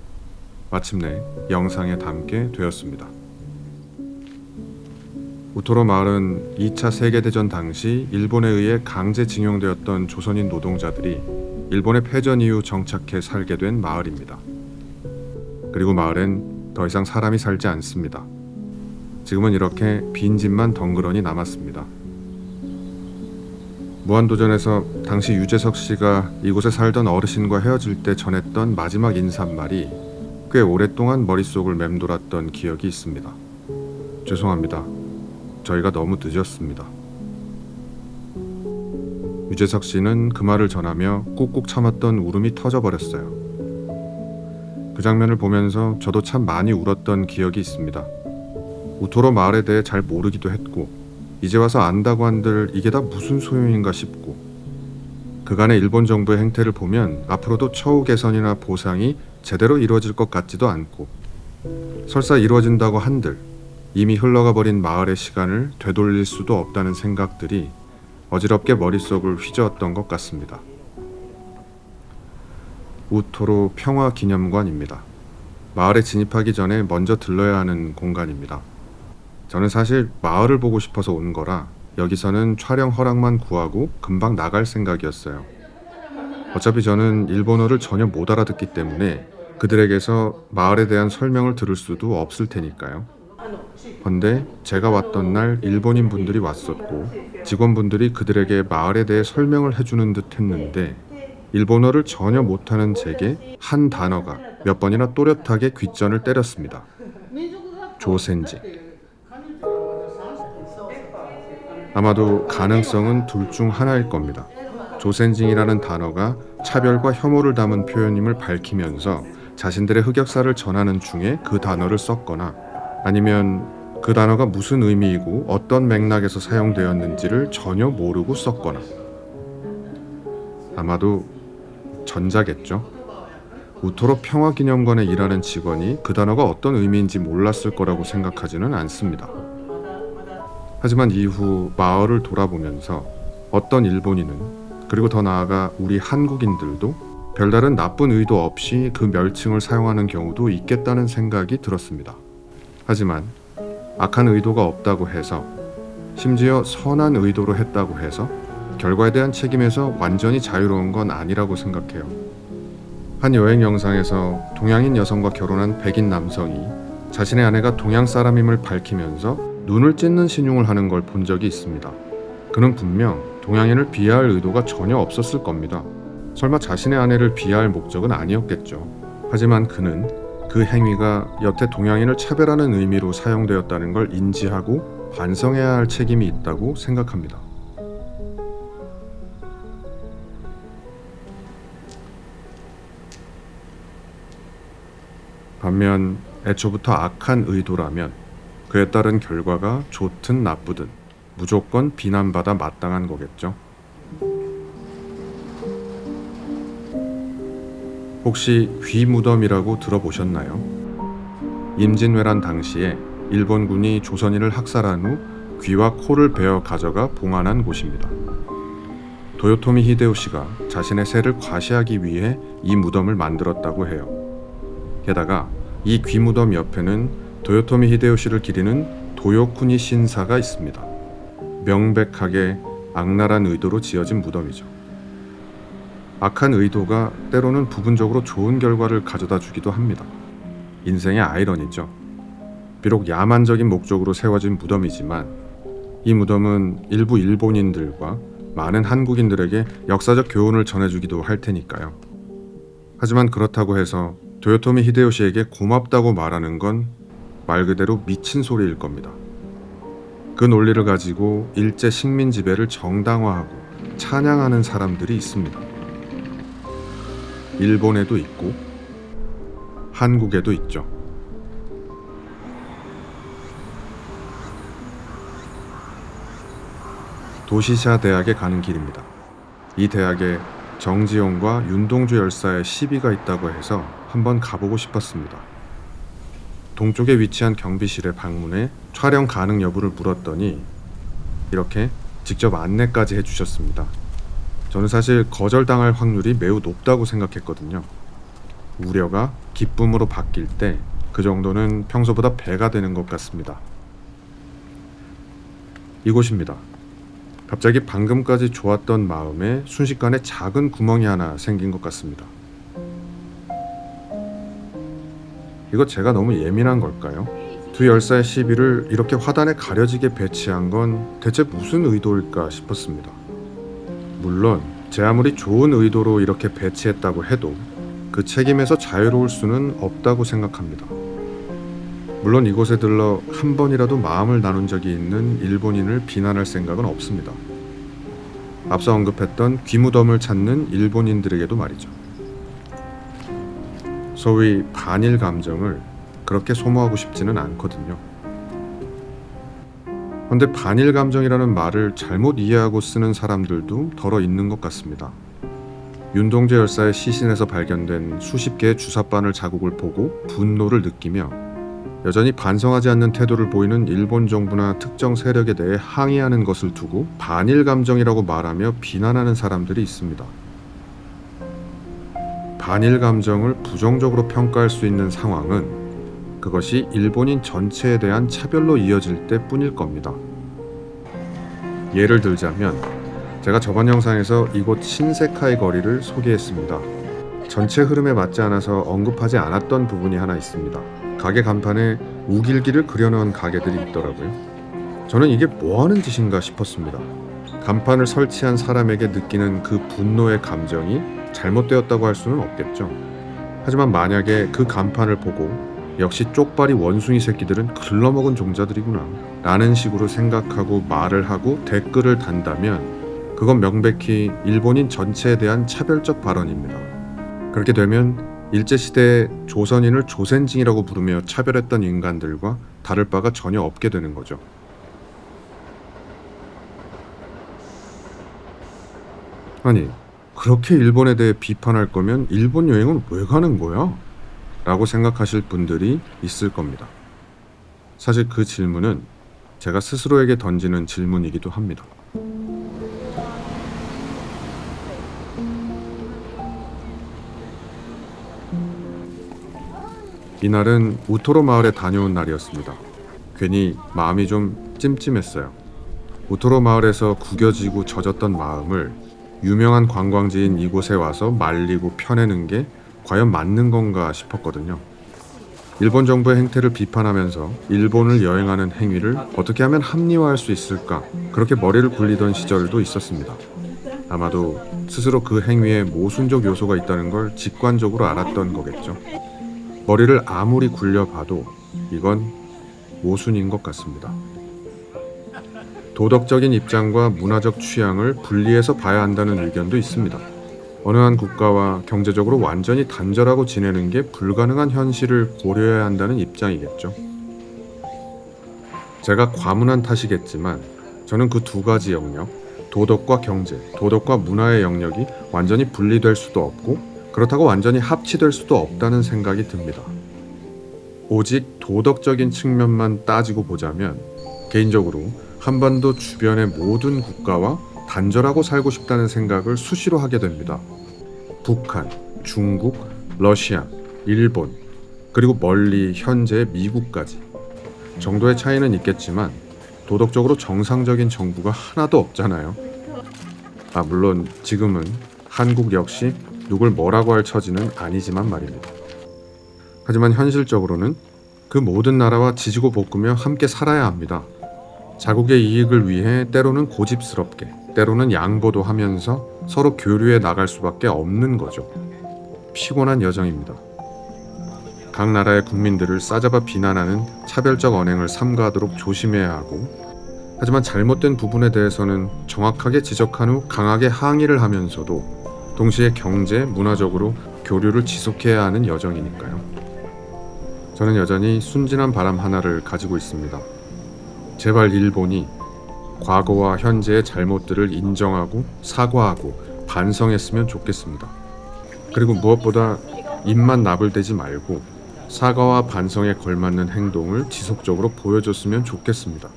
마침내 영상에 담게 되었습니다. 우토로 마을은 2차 세계대전 당시 일본에 의해 강제징용되었던 조선인 노동자들이 일본의 패전 이후 정착해 살게 된 마을입니다. 그리고 마을엔 더 이상 사람이 살지 않습니다. 지금은 이렇게 빈 집만 덩그러니 남았습니다. 무한도전에서 당시 유재석 씨가 이곳에 살던 어르신과 헤어질 때 전했던 마지막 인사말이 꽤 오랫동안 머릿속을 맴돌았던 기억이 있습니다. 죄송합니다. 저희가 너무 늦었습니다. 유재석 씨는 그 말을 전하며 꾹꾹 참았던 울음이 터져버렸어요. 그 장면을 보면서 저도 참 많이 울었던 기억이 있습니다. 우토로 마을에 대해 잘 모르기도 했고 이제 와서 안다고 한들 이게 다 무슨 소용인가 싶고 그간의 일본 정부의 행태를 보면 앞으로도 처우 개선이나 보상이 제대로 이루어질 것 같지도 않고 설사 이루어진다고 한들 이미 흘러가 버린 마을의 시간을 되돌릴 수도 없다는 생각들이 어지럽게 머릿속을 휘저었던 것 같습니다. 우토로 평화기념관입니다. 마을에 진입하기 전에 먼저 들러야 하는 공간입니다. 저는 사실 마을을 보고 싶어서 온 거라 여기서는 촬영 허락만 구하고 금방 나갈 생각이었어요. 어차피 저는 일본어를 전혀 못 알아듣기 때문에 그들에게서 마을에 대한 설명을 들을 수도 없을 테니까요. 그런데 제가 왔던 날 일본인 분들이 왔었고 직원분들이 그들에게 마을에 대해 설명을 해주는 듯 했는데 일본어를 전혀 못하는 제게 한 단어가 몇 번이나 또렷하게 귓전을 때렸습니다. 조센지. 아마도 가능성은 둘 중 하나일 겁니다. 조센징이라는 단어가 차별과 혐오를 담은 표현임을 밝히면서 자신들의 흑역사를 전하는 중에 그 단어를 썼거나 아니면 그 단어가 무슨 의미이고 어떤 맥락에서 사용되었는지를 전혀 모르고 썼거나 아마도 전자겠죠. 우토로 평화기념관에 일하는 직원이 그 단어가 어떤 의미인지 몰랐을 거라고 생각하지는 않습니다. 하지만 이후 마을을 돌아보면서 어떤 일본인은 그리고 더 나아가 우리 한국인들도 별다른 나쁜 의도 없이 그 멸칭을 사용하는 경우도 있겠다는 생각이 들었습니다. 하지만 악한 의도가 없다고 해서, 심지어 선한 의도로 했다고 해서 결과에 대한 책임에서 완전히 자유로운 건 아니라고 생각해요. 한 여행 영상에서 동양인 여성과 결혼한 백인 남성이 자신의 아내가 동양 사람임을 밝히면서 눈을 찢는 신용을 하는 걸 본 적이 있습니다. 그는 분명 동양인을 비하할 의도가 전혀 없었을 겁니다. 설마 자신의 아내를 비하할 목적은 아니었겠죠. 하지만 그는 그 행위가 여태 동양인을 차별하는 의미로 사용되었다는 걸 인지하고 반성해야 할 책임이 있다고 생각합니다. 반면 애초부터 악한 의도라면 그에 따른 결과가 좋든 나쁘든 무조건 비난받아 마땅한 거겠죠. 혹시 귀무덤이라고 들어보셨나요? 임진왜란 당시에 일본군이 조선인을 학살한 후 귀와 코를 베어 가져가 봉안한 곳입니다. 도요토미 히데요시가 자신의 세를 과시하기 위해 이 무덤을 만들었다고 해요. 게다가 이 귀무덤 옆에는 도요토미 히데요시를 기리는 도요쿠니 신사가 있습니다. 명백하게 악랄한 의도로 지어진 무덤이죠. 악한 의도가 때로는 부분적으로 좋은 결과를 가져다 주기도 합니다. 인생의 아이러니죠. 비록 야만적인 목적으로 세워진 무덤이지만 이 무덤은 일부 일본인들과 많은 한국인들에게 역사적 교훈을 전해주기도 할 테니까요. 하지만 그렇다고 해서 도요토미 히데요시에게 고맙다고 말하는 건 말 그대로 미친 소리일 겁니다. 그 논리를 가지고 일제 식민 지배를 정당화하고 찬양하는 사람들이 있습니다. 일본에도 있고 한국에도 있죠. 도시샤 대학에 가는 길입니다. 이 대학에 정지용과 윤동주 열사의 시비가 있다고 해서 한번 가보고 싶었습니다. 동쪽에 위치한 경비실에 방문해 촬영 가능 여부를 물었더니 이렇게 직접 안내까지 해주셨습니다. 저는 사실 거절당할 확률이 매우 높다고 생각했거든요. 우려가 기쁨으로 바뀔 때 그 정도는 평소보다 배가 되는 것 같습니다. 이곳입니다. 갑자기 방금까지 좋았던 마음에 순식간에 작은 구멍이 하나 생긴 것 같습니다. 이거 제가 너무 예민한 걸까요? 두 열사의 시비를 이렇게 화단에 가려지게 배치한 건 대체 무슨 의도일까 싶었습니다. 물론 제 아무리 좋은 의도로 이렇게 배치했다고 해도 그 책임에서 자유로울 수는 없다고 생각합니다. 물론 이곳에 들러 한 번이라도 마음을 나눈 적이 있는 일본인을 비난할 생각은 없습니다. 앞서 언급했던 귀무덤을 찾는 일본인들에게도 말이죠. 소위 반일 감정을 그렇게 소모하고 싶지는 않거든요. 그런데 반일 감정이라는 말을 잘못 이해하고 쓰는 사람들도 덜어 있는 것 같습니다. 윤동주 열사의 시신에서 발견된 수십 개의 주사바늘 자국을 보고 분노를 느끼며 여전히 반성하지 않는 태도를 보이는 일본 정부나 특정 세력에 대해 항의하는 것을 두고 반일 감정이라고 말하며 비난하는 사람들이 있습니다. 반일 감정을 부정적으로 평가할 수 있는 상황은 그것이 일본인 전체에 대한 차별로 이어질 때뿐일 겁니다. 예를 들자면 제가 저번 영상에서 이곳 신세카의 거리를 소개했습니다. 전체 흐름에 맞지 않아서 언급하지 않았던 부분이 하나 있습니다. 가게 간판에 우길기를 그려놓은 가게들이 있더라고요. 저는 이게 뭐하는 짓인가 싶었습니다. 간판을 설치한 사람에게 느끼는 그 분노의 감정이 잘못되었다고 할 수는 없겠죠. 하지만 만약에 그 간판을 보고 역시 쪽발이 원숭이 새끼들은 글러먹은 종자들이구나 라는 식으로 생각하고 말을 하고 댓글을 단다면 그건 명백히 일본인 전체에 대한 차별적 발언입니다. 그렇게 되면 일제시대에 조선인을 조센징이라고 부르며 차별했던 인간들과 다를 바가 전혀 없게 되는 거죠. 아니, 그렇게 일본에 대해 비판할 거면 일본 여행은 왜 가는 거야? 라고 생각하실 분들이 있을 겁니다. 사실 그 질문은 제가 스스로에게 던지는 질문이기도 합니다. 이날은 우토로 마을에 다녀온 날이었습니다. 괜히 마음이 좀 찜찜했어요. 우토로 마을에서 구겨지고 젖었던 마음을 유명한 관광지인 이곳에 와서 말리고 펴내는 게 과연 맞는 건가 싶었거든요. 일본 정부의 행태를 비판하면서 일본을 여행하는 행위를 어떻게 하면 합리화할 수 있을까, 그렇게 머리를 굴리던 시절도 있었습니다. 아마도 스스로 그 행위에 모순적 요소가 있다는 걸 직관적으로 알았던 거겠죠. 머리를 아무리 굴려봐도 이건 모순인 것 같습니다. 도덕적인 입장과 문화적 취향을 분리해서 봐야 한다는 의견도 있습니다. 어느 한 국가와 경제적으로 완전히 단절하고 지내는 게 불가능한 현실을 고려해야 한다는 입장이겠죠. 제가 과문한 탓이겠지만 저는 그 두 가지 영역, 도덕과 경제, 도덕과 문화의 영역이 완전히 분리될 수도 없고 그렇다고 완전히 합치될 수도 없다는 생각이 듭니다. 오직 도덕적인 측면만 따지고 보자면 개인적으로 한반도 주변의 모든 국가와 단절하고 살고 싶다는 생각을 수시로 하게 됩니다. 북한, 중국, 러시아, 일본, 그리고 멀리 현재 미국까지. 정도의 차이는 있겠지만 도덕적으로 정상적인 정부가 하나도 없잖아요. 물론 지금은 한국 역시 누굴 뭐라고 할 처지는 아니지만 말입니다. 하지만 현실적으로는 그 모든 나라와 지지고 볶으며 함께 살아야 합니다. 자국의 이익을 위해 때로는 고집스럽게, 때로는 양보도 하면서 서로 교류해 나갈 수밖에 없는 거죠. 피곤한 여정입니다. 각 나라의 국민들을 싸잡아 비난하는 차별적 언행을 삼가하도록 조심해야 하고, 하지만 잘못된 부분에 대해서는 정확하게 지적한 후 강하게 항의를 하면서도 동시에 경제, 문화적으로 교류를 지속해야 하는 여정이니까요. 저는 여전히 순진한 바람 하나를 가지고 있습니다. 제발 일본이 과거와 현재의 잘못들을 인정하고 사과하고 반성했으면 좋겠습니다. 그리고 무엇보다 입만 나불대지 말고 사과와 반성에 걸맞는 행동을 지속적으로 보여줬으면 좋겠습니다.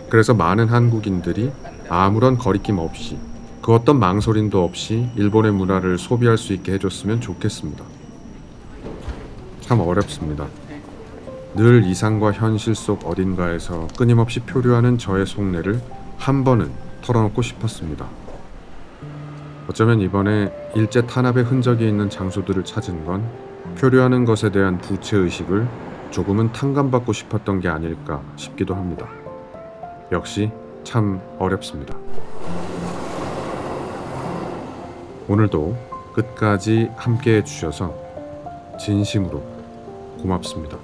그래서 많은 한국인들이 아무런 거리낌 없이, 그 어떤 망설임도 없이 일본의 문화를 소비할 수 있게 해줬으면 좋겠습니다. 참 어렵습니다. 늘 이상과 현실 속 어딘가에서 끊임없이 표류하는 저의 속내를 한 번은 털어놓고 싶었습니다. 어쩌면 이번에 일제 탄압의 흔적이 있는 장소들을 찾은 건 표류하는 것에 대한 부채의식을 조금은 탕감받고 싶었던 게 아닐까 싶기도 합니다. 역시 참 어렵습니다. 오늘도 끝까지 함께 해주셔서 진심으로 고맙습니다.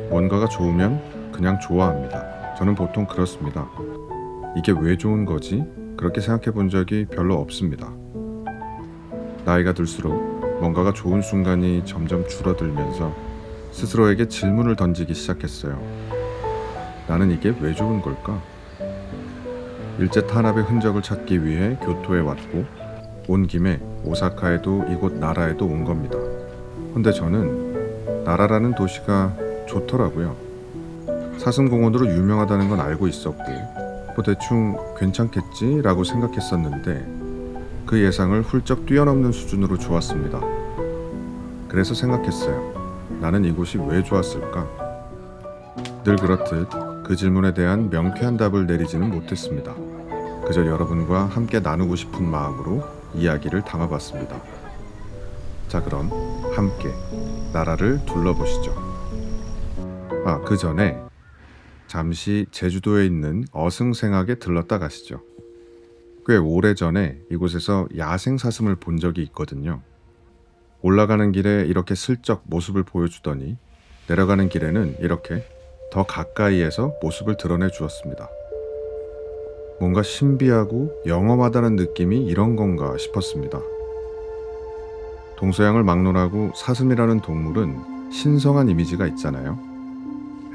뭔가가 좋으면 그냥 좋아합니다. 저는 보통 그렇습니다. 이게 왜 좋은 거지? 그렇게 생각해 본 적이 별로 없습니다. 나이가 들수록 뭔가가 좋은 순간이 점점 줄어들면서 스스로에게 질문을 던지기 시작했어요. 나는 이게 왜 좋은 걸까? 일제 탄압의 흔적을 찾기 위해 교토에 왔고 온 김에 오사카에도 이곳 나라에도 온 겁니다. 근데 저는 나라라는 도시가 좋더라고요. 사슴공원으로 유명하다는 건 알고 있었고 뭐 대충 괜찮겠지라고 생각했었는데 그 예상을 훌쩍 뛰어넘는 수준으로 좋았습니다. 그래서 생각했어요. 나는 이곳이 왜 좋았을까? 늘 그렇듯 그 질문에 대한 명쾌한 답을 내리지는 못했습니다. 그저 여러분과 함께 나누고 싶은 마음으로 이야기를 담아봤습니다. 자, 그럼 함께 나라를 둘러보시죠. 그 전에 잠시 제주도에 있는 어승생학에 들렀다 가시죠. 꽤 오래전에 이곳에서 야생 사슴을 본 적이 있거든요. 올라가는 길에 이렇게 슬쩍 모습을 보여주더니 내려가는 길에는 이렇게 더 가까이에서 모습을 드러내 주었습니다. 뭔가 신비하고 영험하다는 느낌이 이런 건가 싶었습니다. 동서양을 막론하고 사슴이라는 동물은 신성한 이미지가 있잖아요.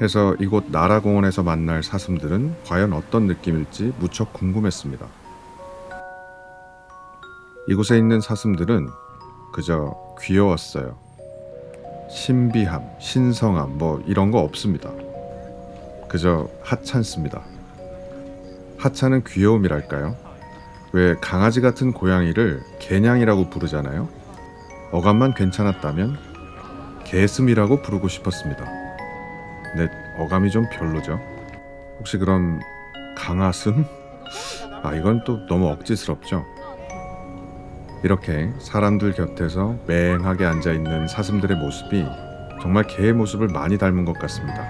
해서 이곳 나라공원에서 만날 사슴들은 과연 어떤 느낌일지 무척 궁금했습니다. 이곳에 있는 사슴들은 그저 귀여웠어요. 신비함, 신성함 이런 거 없습니다. 그저 하찮습니다. 하찮은 귀여움이랄까요? 왜 강아지 같은 고양이를 개냥이라고 부르잖아요. 어감만 괜찮았다면 개슴이라고 부르고 싶었습니다. 근데 어감이 좀 별로죠. 혹시 그럼 강하슴? 이건 또 너무 억지스럽죠. 이렇게 사람들 곁에서 맹하게 앉아있는 사슴들의 모습이 정말 개의 모습을 많이 닮은 것 같습니다.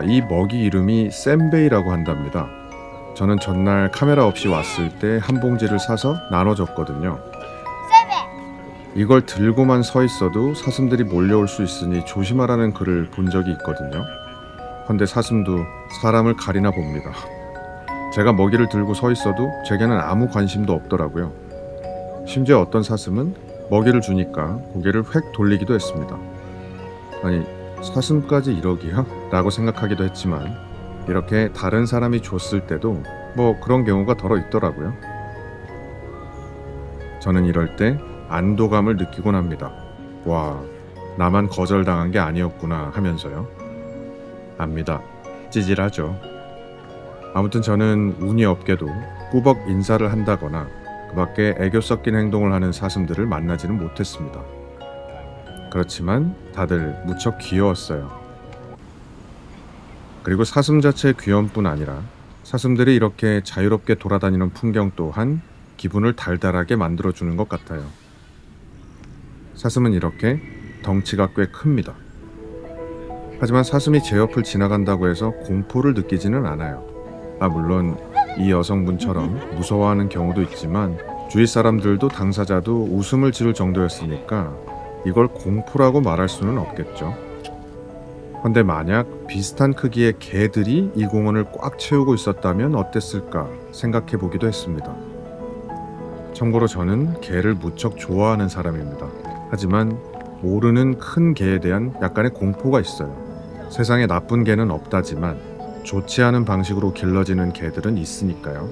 이 먹이 이름이 샌베이라고 한답니다. 저는 전날 카메라 없이 왔을 때 한 봉지를 사서 나눠줬거든요. 이걸 들고만 서 있어도 사슴들이 몰려올 수 있으니 조심하라는 글을 본 적이 있거든요. 근데 사슴도 사람을 가리나 봅니다. 제가 먹이를 들고 서 있어도 제게는 아무 관심도 없더라고요. 심지어 어떤 사슴은 먹이를 주니까 고개를 획 돌리기도 했습니다. 아니, 사슴까지 이러기야? 라고 생각하기도 했지만 이렇게 다른 사람이 줬을 때도 그런 경우가 더러 있더라고요. 저는 이럴 때 안도감을 느끼곤 합니다. 와, 나만 거절당한 게 아니었구나 하면서요. 압니다. 찌질하죠. 아무튼 저는 운이 없게도 꾸벅 인사를 한다거나 그 밖에 애교 섞인 행동을 하는 사슴들을 만나지는 못했습니다. 그렇지만 다들 무척 귀여웠어요. 그리고 사슴 자체의 귀여움뿐 아니라 사슴들이 이렇게 자유롭게 돌아다니는 풍경 또한 기분을 달달하게 만들어주는 것 같아요. 사슴은 이렇게 덩치가 꽤 큽니다. 하지만 사슴이 제 옆을 지나간다고 해서 공포를 느끼지는 않아요. 물론 이 여성분처럼 무서워하는 경우도 있지만 주위 사람들도 당사자도 웃음을 지를 정도였으니까 이걸 공포라고 말할 수는 없겠죠. 그런데 만약 비슷한 크기의 개들이 이 공원을 꽉 채우고 있었다면 어땠을까 생각해 보기도 했습니다. 참고로 저는 개를 무척 좋아하는 사람입니다. 하지만 모르는 큰 개에 대한 약간의 공포가 있어요. 세상에 나쁜 개는 없다지만 좋지 않은 방식으로 길러지는 개들은 있으니까요.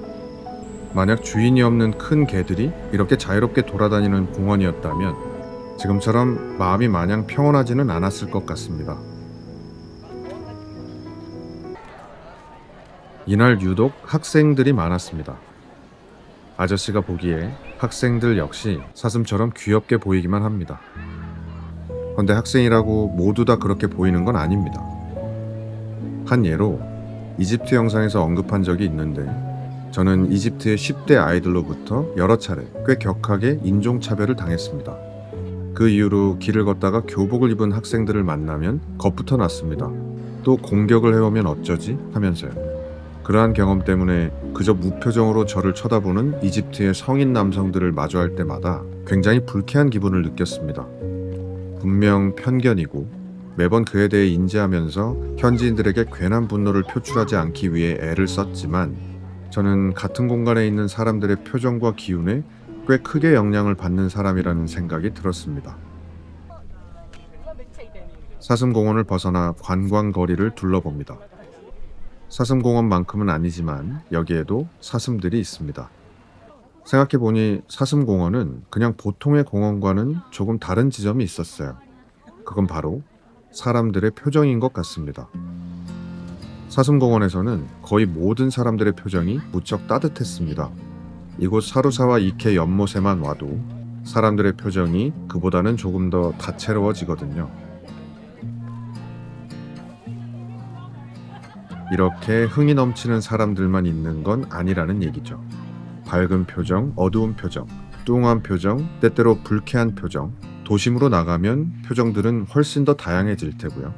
만약 주인이 없는 큰 개들이 이렇게 자유롭게 돌아다니는 공원이었다면 지금처럼 마음이 마냥 평온하지는 않았을 것 같습니다. 이날 유독 학생들이 많았습니다. 아저씨가 보기에 학생들 역시 사슴처럼 귀엽게 보이기만 합니다. 그런데 학생이라고 모두 다 그렇게 보이는 건 아닙니다. 한 예로 이집트 영상에서 언급한 적이 있는데 저는 이집트의 10대 아이들로부터 여러 차례 꽤 격하게 인종차별을 당했습니다. 그 이후로 길을 걷다가 교복을 입은 학생들을 만나면 겁부터 났습니다. 또 공격을 해오면 어쩌지? 하면서요. 그러한 경험 때문에 그저 무표정으로 저를 쳐다보는 이집트의 성인 남성들을 마주할 때마다 굉장히 불쾌한 기분을 느꼈습니다. 분명 편견이고 매번 그에 대해 인지하면서 현지인들에게 괜한 분노를 표출하지 않기 위해 애를 썼지만 저는 같은 공간에 있는 사람들의 표정과 기운에 꽤 크게 영향을 받는 사람이라는 생각이 들었습니다. 사슴공원을 벗어나 관광거리를 둘러봅니다. 사슴공원만큼은 아니지만 여기에도 사슴들이 있습니다. 생각해보니 사슴공원은 그냥 보통의 공원과는 조금 다른 지점이 있었어요. 그건 바로 사람들의 표정인 것 같습니다. 사슴공원에서는 거의 모든 사람들의 표정이 무척 따뜻했습니다. 이곳 사루사와 이케 연못에만 와도 사람들의 표정이 그보다는 조금 더 다채로워지거든요. 이렇게 흥이 넘치는 사람들만 있는 건 아니라는 얘기죠. 밝은 표정, 어두운 표정, 뚱한 표정, 때때로 불쾌한 표정, 도심으로 나가면 표정들은 훨씬 더 다양해질 테고요.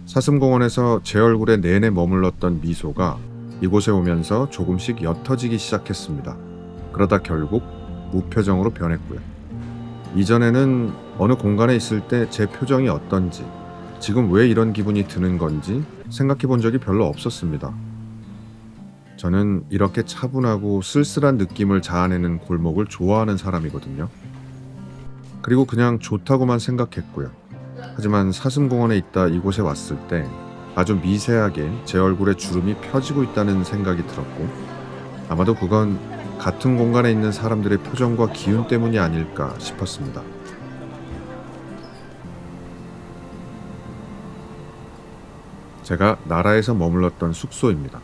사슴공원에서 제 얼굴에 내내 머물렀던 미소가 이곳에 오면서 조금씩 옅어지기 시작했습니다. 그러다 결국 무표정으로 변했고요. 이전에는 어느 공간에 있을 때 제 표정이 어떤지, 지금 왜 이런 기분이 드는 건지 생각해 본 적이 별로 없었습니다. 저는 이렇게 차분하고 쓸쓸한 느낌을 자아내는 골목을 좋아하는 사람이거든요. 그리고 그냥 좋다고만 생각했고요. 하지만 사슴공원에 있다 이곳에 왔을 때 아주 미세하게 제 얼굴에 주름이 펴지고 있다는 생각이 들었고, 아마도 그건 같은 공간에 있는 사람들의 표정과 기운 때문이 아닐까 싶었습니다. 제가 나라에서 머물렀던 숙소입니다.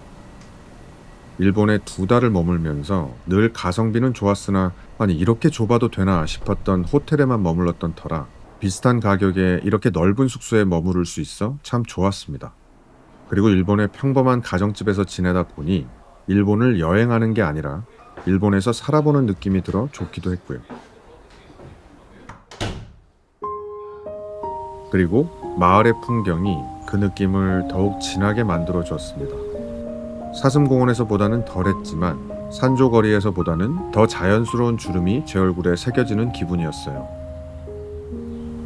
일본에 2달을 머물면서 늘 가성비는 좋았으나 아니 이렇게 좁아도 되나 싶었던 호텔에만 머물렀던 터라 비슷한 가격에 이렇게 넓은 숙소에 머무를 수 있어 참 좋았습니다. 그리고 일본의 평범한 가정집에서 지내다 보니 일본을 여행하는 게 아니라 일본에서 살아보는 느낌이 들어 좋기도 했고요. 그리고 마을의 풍경이 그 느낌을 더욱 진하게 만들어 주었습니다. 사슴공원에서보다는 덜했지만 산조거리에서보다는 더 자연스러운 주름이 제 얼굴에 새겨지는 기분이었어요.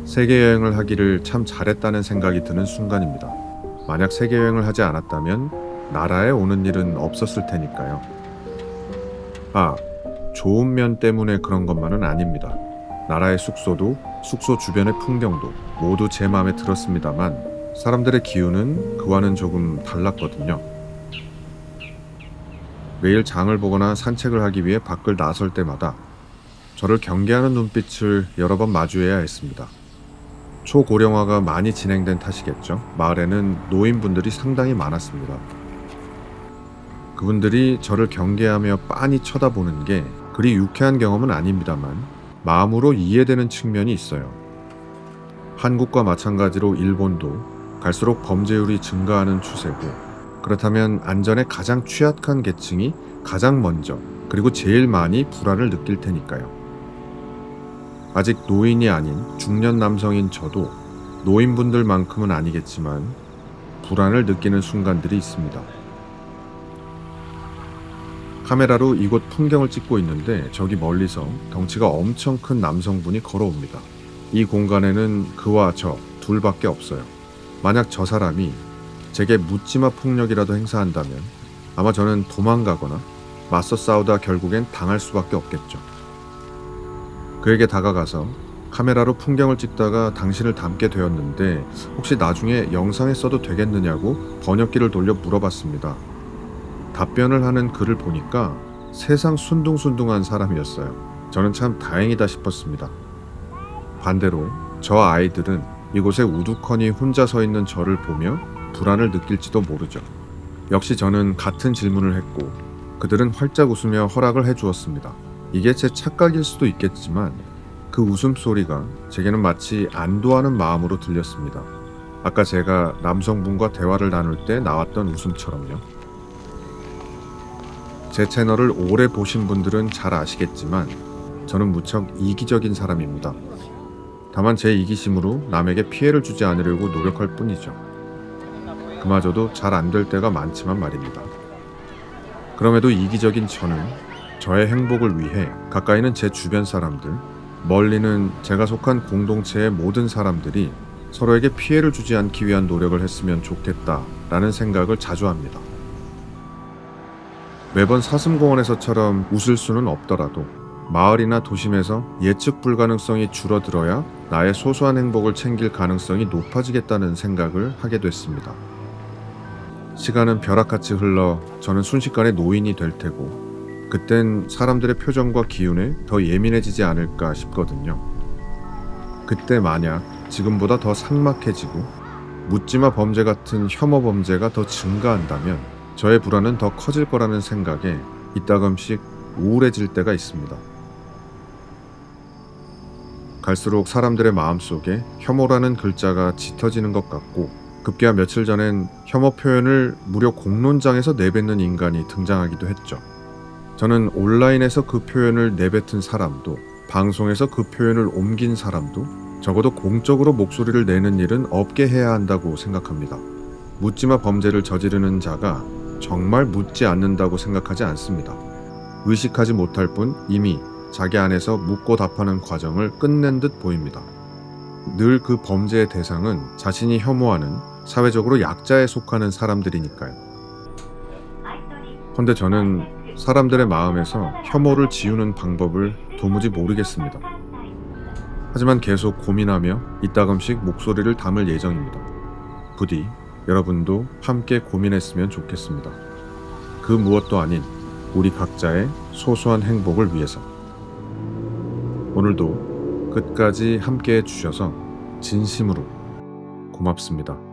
세계여행을 하기를 참 잘했다는 생각이 드는 순간입니다. 만약 세계여행을 하지 않았다면 나라에 오는 일은 없었을 테니까요. 아, 좋은 면 때문에 그런 것만은 아닙니다. 나라의 숙소도 숙소 주변의 풍경도 모두 제 마음에 들었습니다만 사람들의 기운은 그와는 조금 달랐거든요. 매일 장을 보거나 산책을 하기 위해 밖을 나설 때마다 저를 경계하는 눈빛을 여러 번 마주해야 했습니다. 초고령화가 많이 진행된 탓이겠죠. 마을에는 노인분들이 상당히 많았습니다. 그분들이 저를 경계하며 빤히 쳐다보는 게 그리 유쾌한 경험은 아닙니다만 마음으로 이해되는 측면이 있어요. 한국과 마찬가지로 일본도 갈수록 범죄율이 증가하는 추세고, 그렇다면 안전에 가장 취약한 계층이 가장 먼저 그리고 제일 많이 불안을 느낄 테니까요. 아직 노인이 아닌 중년 남성인 저도 노인분들만큼은 아니겠지만 불안을 느끼는 순간들이 있습니다. 카메라로 이곳 풍경을 찍고 있는데 저기 멀리서 덩치가 엄청 큰 남성분이 걸어옵니다. 이 공간에는 그와 저 둘밖에 없어요. 만약 저 사람이 제게 묻지마 폭력이라도 행사한다면 아마 저는 도망가거나 맞서 싸우다 결국엔 당할 수밖에 없겠죠. 그에게 다가가서 카메라로 풍경을 찍다가 당신을 담게 되었는데 혹시 나중에 영상에 써도 되겠느냐고 번역기를 돌려 물어봤습니다. 답변을 하는 그를 보니까 세상 순둥순둥한 사람이었어요. 저는 참 다행이다 싶었습니다. 반대로 저 아이들은 이곳에 우두커니 혼자 서 있는 저를 보며 불안을 느낄지도 모르죠. 역시 저는 같은 질문을 했고 그들은 활짝 웃으며 허락을 해주었습니다. 이게 제 착각일 수도 있겠지만 그 웃음소리가 제게는 마치 안도하는 마음으로 들렸습니다. 아까 제가 남성분과 대화를 나눌 때 나왔던 웃음처럼요. 제 채널을 오래 보신 분들은 잘 아시겠지만 저는 무척 이기적인 사람입니다. 다만 제 이기심으로 남에게 피해를 주지 않으려고 노력할 뿐이죠. 그마저도 잘 안 될 때가 많지만 말입니다. 그럼에도 이기적인 저는 저의 행복을 위해 가까이는 제 주변 사람들, 멀리는 제가 속한 공동체의 모든 사람들이 서로에게 피해를 주지 않기 위한 노력을 했으면 좋겠다라는 생각을 자주 합니다. 매번 사슴공원에서처럼 웃을 수는 없더라도 마을이나 도심에서 예측 불가능성이 줄어들어야 나의 소소한 행복을 챙길 가능성이 높아지겠다는 생각을 하게 됐습니다. 시간은 벼락같이 흘러 저는 순식간에 노인이 될 테고 그땐 사람들의 표정과 기운에 더 예민해지지 않을까 싶거든요. 그때 만약 지금보다 더 삭막해지고 묻지마 범죄 같은 혐오 범죄가 더 증가한다면 저의 불안은 더 커질 거라는 생각에 이따금씩 우울해질 때가 있습니다. 갈수록 사람들의 마음속에 혐오라는 글자가 짙어지는 것 같고 급기야 며칠 전엔 혐오 표현을 무려 공론장에서 내뱉는 인간이 등장하기도 했죠. 저는 온라인에서 그 표현을 내뱉은 사람도 방송에서 그 표현을 옮긴 사람도 적어도 공적으로 목소리를 내는 일은 없게 해야 한다고 생각합니다. 묻지마 범죄를 저지르는 자가 정말 묻지 않는다고 생각하지 않습니다. 의식하지 못할 뿐 이미 자기 안에서 묻고 답하는 과정을 끝낸 듯 보입니다. 늘 그 범죄의 대상은 자신이 혐오하는 사회적으로 약자에 속하는 사람들이니까요. 헌데 저는 사람들의 마음에서 혐오를 지우는 방법을 도무지 모르겠습니다. 하지만 계속 고민하며 이따금씩 목소리를 담을 예정입니다. 부디 여러분도 함께 고민했으면 좋겠습니다. 그 무엇도 아닌 우리 각자의 소소한 행복을 위해서. 오늘도 끝까지 함께 해주셔서 진심으로 고맙습니다.